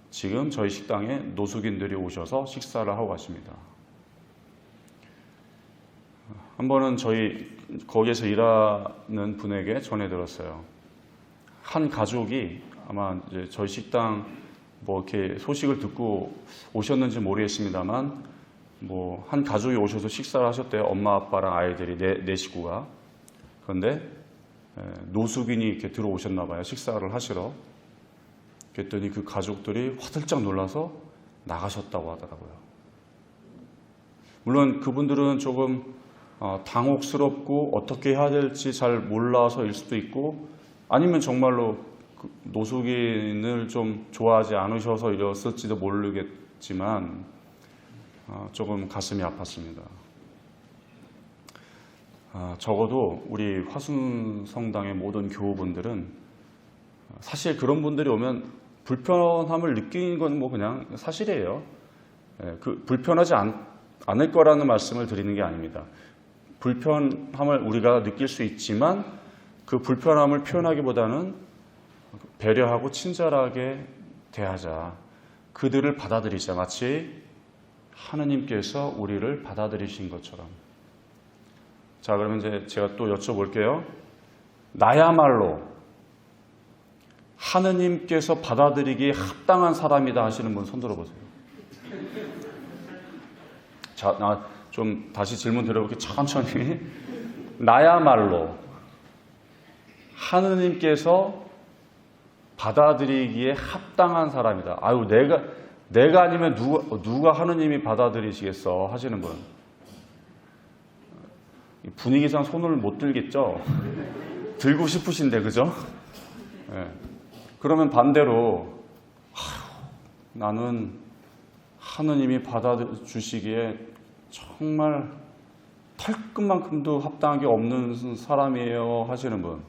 지금 저희 식당에 노숙인들이 오셔서 식사를 하고 가십니다. 한 번은 저희 거기에서 일하는 분에게 전해 들었어요. 한 가족이 아마 이제 저희 식당 뭐 이렇게 소식을 듣고 오셨는지 모르겠습니다만, 뭐 한 가족이 오셔서 식사를 하셨대요. 엄마, 아빠랑 아이들이 네 식구가. 그런데 노숙인이 이렇게 들어오셨나 봐요. 식사를 하시러. 그랬더니 그 가족들이 화들짝 놀라서 나가셨다고 하더라고요. 물론 그분들은 조금 당혹스럽고 어떻게 해야 될지 잘 몰라서일 수도 있고, 아니면 정말로 노숙인을 좀 좋아하지 않으셔서 이랬을지도 모르겠지만 조금 가슴이 아팠습니다. 적어도 우리 화순성당의 모든 교우분들은 사실 그런 분들이 오면 불편함을 느끼는 건 뭐 그냥 사실이에요. 불편하지 않을 거라는 말씀을 드리는 게 아닙니다. 불편함을 우리가 느낄 수 있지만 그 불편함을 표현하기보다는 배려하고 친절하게 대하자. 그들을 받아들이자. 마치 하느님께서 우리를 받아들이신 것처럼. 자, 그러면 이제 제가 또 여쭤볼게요. 나야말로 하느님께서 받아들이기에 합당한 사람이다 하시는 분 손 들어보세요. 자, 나 좀 다시 질문 드려볼게요. 천천히. 나야말로 하느님께서 받아들이기에 합당한 사람이다. 아유, 내가 아니면 누가 하느님이 받아들이시겠어 하시는 분. 분위기상 손을 못 들겠죠? 들고 싶으신데, 그죠? 네. 그러면 반대로 나는 하느님이 받아주시기에 정말 털끝만큼도 합당한 게 없는 사람이에요 하시는 분.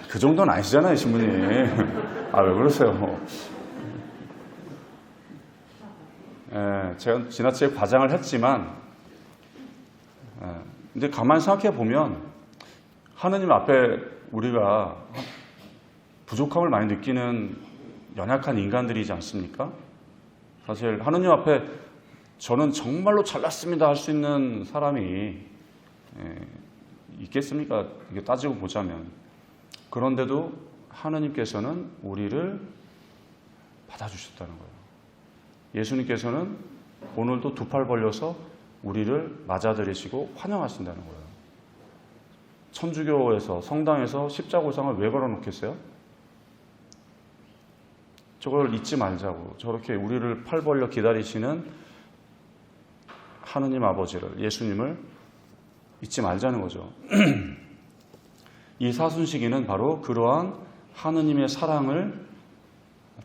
그 정도는 아니시잖아요, 신부님. 왜 그러세요? 제가 지나치게 과장을 했지만, 근데 가만히 생각해 보면 하느님 앞에 우리가 부족함을 많이 느끼는 연약한 인간들이지 않습니까? 사실 하느님 앞에 저는 정말로 잘났습니다 할 수 있는 사람이 있겠습니까? 이게 따지고 보자면. 그런데도 하느님께서는 우리를 받아주셨다는 거예요. 예수님께서는 오늘도 두 팔 벌려서 우리를 맞아들이시고 환영하신다는 거예요. 천주교에서 성당에서 십자고상을 왜 걸어놓겠어요? 저걸 잊지 말자고. 저렇게 우리를 팔 벌려 기다리시는 하느님 아버지를, 예수님을 잊지 말자는 거죠. 이 사순시기는 바로 그러한 하느님의 사랑을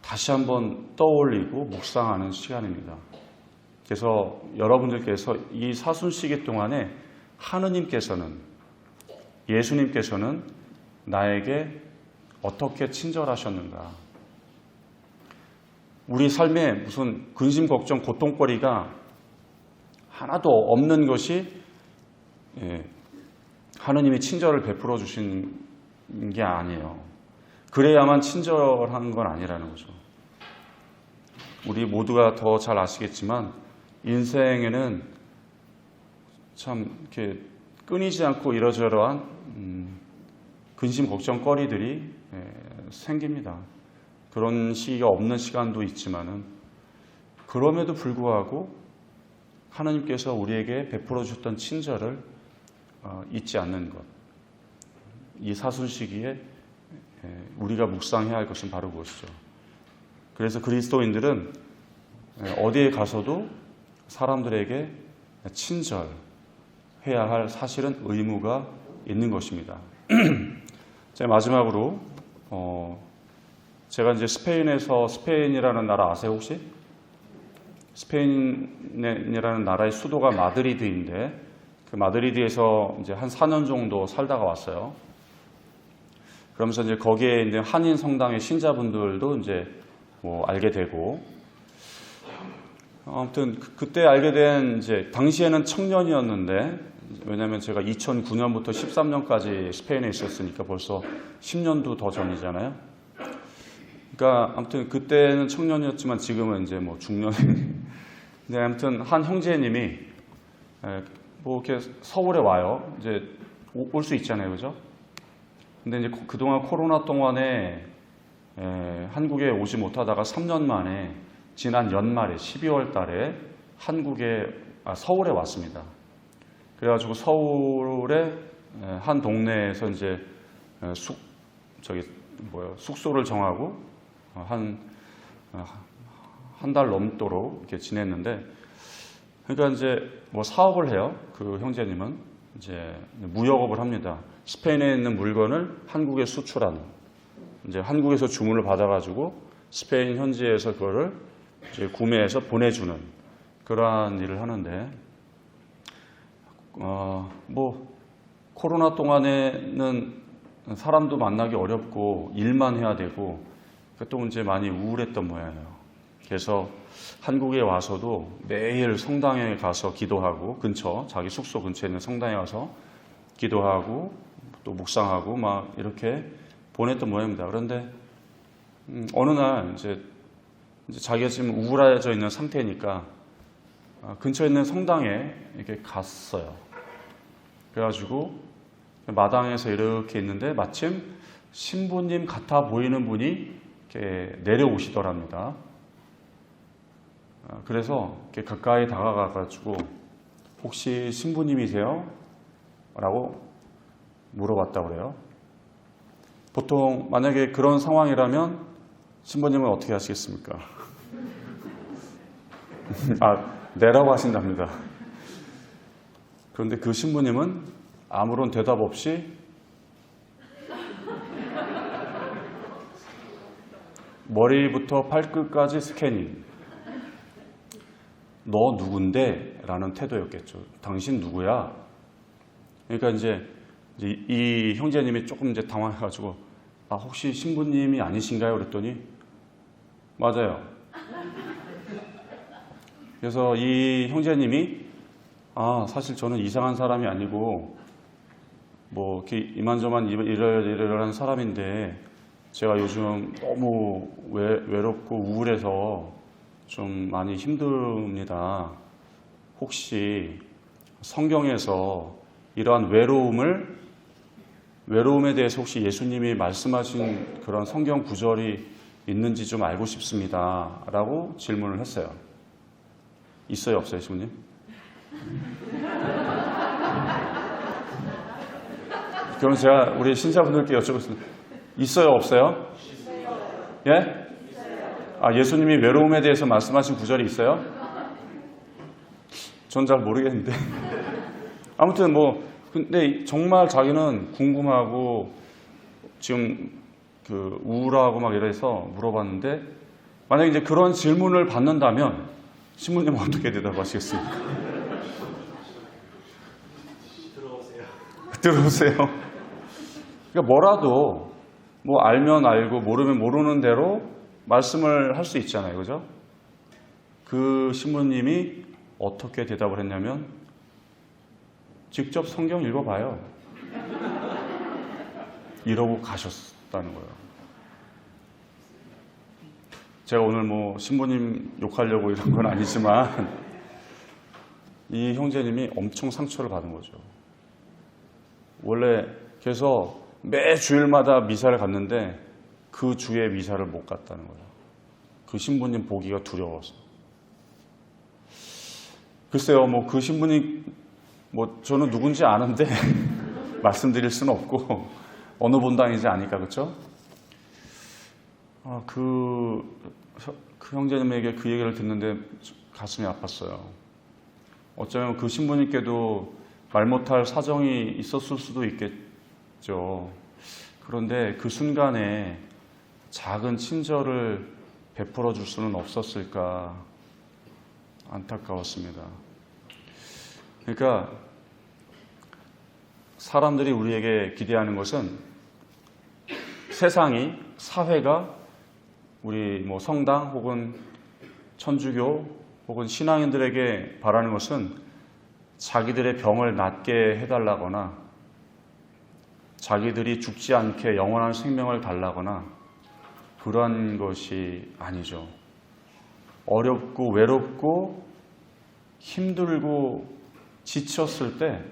다시 한번 떠올리고 묵상하는 시간입니다. 그래서 여러분들께서 이 사순시기 동안에 하느님께서는, 예수님께서는 나에게 어떻게 친절하셨는가? 우리 삶에 무슨 근심, 걱정, 고통거리가 하나도 없는 것이 하느님이 친절을 베풀어 주신 게 아니에요. 그래야만 친절한 건 아니라는 거죠. 우리 모두가 더 잘 아시겠지만 인생에는 참 이렇게 끊이지 않고 이러저러한 근심 걱정거리들이 생깁니다. 그런 시기가 없는 시간도 있지만은 그럼에도 불구하고 하나님께서 우리에게 베풀어 주셨던 친절을 잊지 않는 것. 이 사순시기에 우리가 묵상해야 할 것은 바로 그것이죠. 그래서 그리스도인들은 어디에 가서도 사람들에게 친절해야 할 사실은 의무가 있는 것입니다. 제가 마지막으로 제가 이제 스페인이라는 나라 아세요 혹시? 스페인이라는 나라의 수도가 마드리드인데 그 마드리드에서 이제 한 4년 정도 살다가 왔어요. 그러면서 이제 거기에 이제 한인 성당의 신자분들도 이제 뭐 알게 되고 아무튼 그때 알게 된 이제 당시에는 청년이었는데 왜냐하면 제가 2009년부터 13년까지 스페인에 있었으니까 벌써 10년도 더 전이잖아요. 그러니까 아무튼 그때는 청년이었지만 지금은 이제 뭐 중년. 근데 아무튼 한 형제님이 뭐 이렇게 서울에 와요. 이제 올 수 있잖아요, 그죠? 근데 이제 그동안 코로나 동안에 한국에 오지 못하다가 3년 만에 지난 연말에 12월 달에 서울에 왔습니다. 그래가지고 서울의 한 동네에서 이제 숙소를 정하고 한 달 넘도록 이렇게 지냈는데, 그러니까 이제 뭐 사업을 해요. 그 형제님은 이제 무역업을 합니다. 스페인에 있는 물건을 한국에 수출하는, 이제 한국에서 주문을 받아가지고 스페인 현지에서 그거를 이제 구매해서 보내주는 그러한 일을 하는데, 뭐 코로나 동안에는 사람도 만나기 어렵고 일만 해야 되고 또 이제 많이 우울했던 모양이에요. 그래서 한국에 와서도 매일 성당에 가서 기도하고 자기 숙소 근처에 있는 성당에 가서 기도하고 또 묵상하고 막 이렇게 보냈던 모양입니다. 그런데 어느 날 이제 자기가 지금 우울해져 있는 상태니까 근처에 있는 성당에 이렇게 갔어요. 그래가지고 마당에서 이렇게 있는데 마침 신부님 같아 보이는 분이 이렇게 내려오시더랍니다. 그래서 이렇게 가까이 다가가가지고 혹시 신부님이세요? 라고 물어봤다고 그래요. 보통 만약에 그런 상황이라면 신부님은 어떻게 하시겠습니까? 네라고 하신답니다. 그런데 그 신부님은 아무런 대답 없이 머리부터 발끝까지 스캐닝. 너 누군데? 라는 태도였겠죠. 당신 누구야? 그러니까 이제 이 형제님이 조금 이제 당황해가지고 혹시 신부님이 아니신가요? 그랬더니 맞아요. 그래서 이 형제님이 사실 저는 이상한 사람이 아니고 뭐 이렇게 이만저만 이러한 사람인데 제가 요즘 너무 외롭고 우울해서 좀 많이 힘듭니다. 혹시 성경에서 이러한 외로움에 대해서 혹시 예수님이 말씀하신 그런 성경 구절이 있는지 좀 알고 싶습니다. 라고 질문을 했어요. 있어요, 없어요, 예수님? 그럼 제가 우리 신자분들께 여쭤보겠습니다. 있어요, 없어요? 예? 아, 예수님이 외로움에 대해서 말씀하신 구절이 있어요? 전 잘 모르겠는데. 아무튼 근데 정말 자기는 궁금하고 지금 우울하고 막 이래서 물어봤는데, 만약에 이제 그런 질문을 받는다면 신부님은 어떻게 대답하시겠습니까? 들어오세요. 그러니까 뭐라도 알면 알고 모르면 모르는 대로 말씀을 할 수 있잖아요. 그죠? 그 신부님이 어떻게 대답을 했냐면 직접 성경 읽어봐요. 이러고 가셨다는 거예요. 제가 오늘 신부님 욕하려고 이런 건 아니지만 이 형제님이 엄청 상처를 받은 거죠. 원래 그래서 매 주일마다 미사를 갔는데 그 주에 미사를 못 갔다는 거예요. 그 신부님 보기가 두려워서. 글쎄요, 그 신부님 저는 누군지 아는데 말씀드릴 수는 없고 어느 본당인지 아니까, 그렇죠? 그 형제님에게 그 얘기를 듣는데 가슴이 아팠어요. 어쩌면 그 신부님께도 말 못할 사정이 있었을 수도 있겠죠. 그런데 그 순간에 작은 친절을 베풀어 줄 수는 없었을까 안타까웠습니다. 그러니까 사람들이 우리에게 기대하는 것은 세상이, 사회가 우리 성당 혹은 천주교 혹은 신앙인들에게 바라는 것은 자기들의 병을 낫게 해달라거나 자기들이 죽지 않게 영원한 생명을 달라거나 그러한 것이 아니죠. 어렵고 외롭고 힘들고 지쳤을 때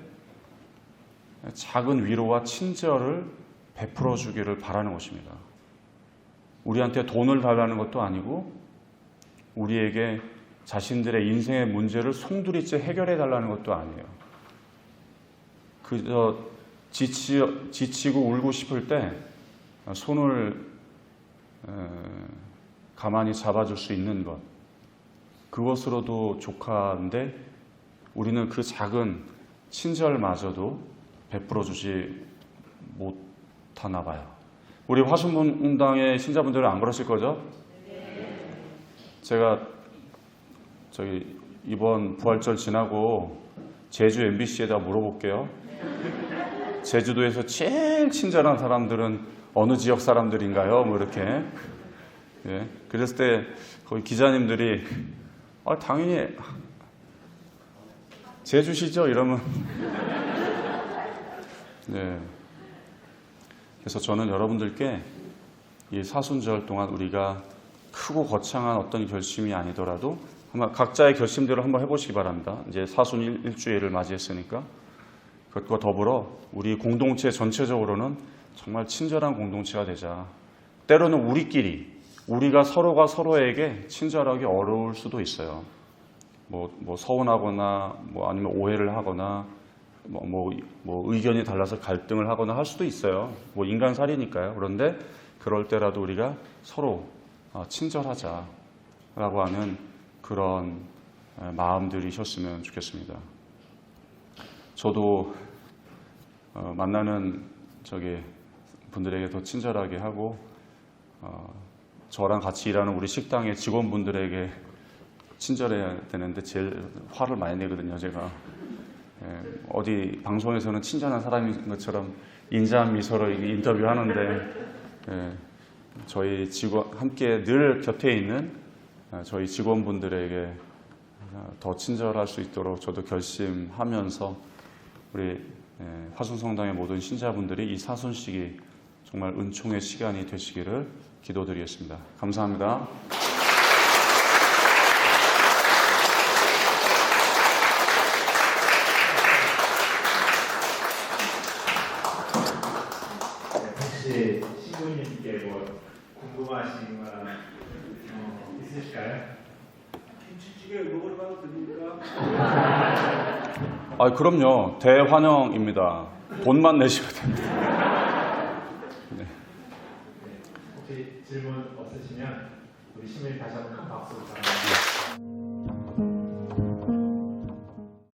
작은 위로와 친절을 베풀어 주기를 바라는 것입니다. 우리한테 돈을 달라는 것도 아니고 우리에게 자신들의 인생의 문제를 송두리째 해결해 달라는 것도 아니에요. 그저 지치고 울고 싶을 때 손을 가만히 잡아줄 수 있는 것, 그것으로도 족한데 우리는 그 작은 친절마저도 베풀어 주지 못하나 봐요. 우리 화순분당의 신자분들은 안 그러실 거죠? 제가 이번 부활절 지나고 제주 MBC에다 물어볼게요. 제주도에서 제일 친절한 사람들은 어느 지역 사람들인가요? 이렇게. 예. 그랬을 때 거기 기자님들이 당연히 제주시죠? 이러면 네. 그래서 저는 여러분들께 이 사순절 동안 우리가 크고 거창한 어떤 결심이 아니더라도 아마 각자의 결심대로 한번 해보시기 바랍니다. 이제 사순 일주일을 맞이했으니까 그것과 더불어 우리 공동체 전체적으로는 정말 친절한 공동체가 되자. 때로는 우리가 서로가 서로에게 친절하기 어려울 수도 있어요. 서운하거나 아니면 오해를 하거나 의견이 달라서 갈등을 하거나 할 수도 있어요. 인간살이니까요. 그런데 그럴 때라도 우리가 서로 친절하자라고 하는 그런 마음들이셨으면 좋겠습니다. 저도 만나는 분들에게 더 친절하게 하고 저랑 같이 일하는 우리 식당의 직원분들에게 친절해야 되는데 제일 화를 많이 내거든요, 제가. 어디 방송에서는 친절한 사람인 것처럼 인자한 미소로 인터뷰하는데 저희 함께 늘 곁에 있는 저희 직원분들에게 더 친절할 수 있도록 저도 결심하면서 우리 화순성당의 모든 신자분들이 이 사순식이 정말 은총의 시간이 되시기를 기도드리겠습니다. 감사합니다. 혹시 신부님께 뭐 궁금하신 거 있으실까요? 김치찌개 먹으러 가도 됩니까? 아, 그럼요. 대환영입니다. 돈만 내시면 됩니다. 혹시 질문 없으시면 우리 시민 다시 한번 큰 박수 부탁드립니다.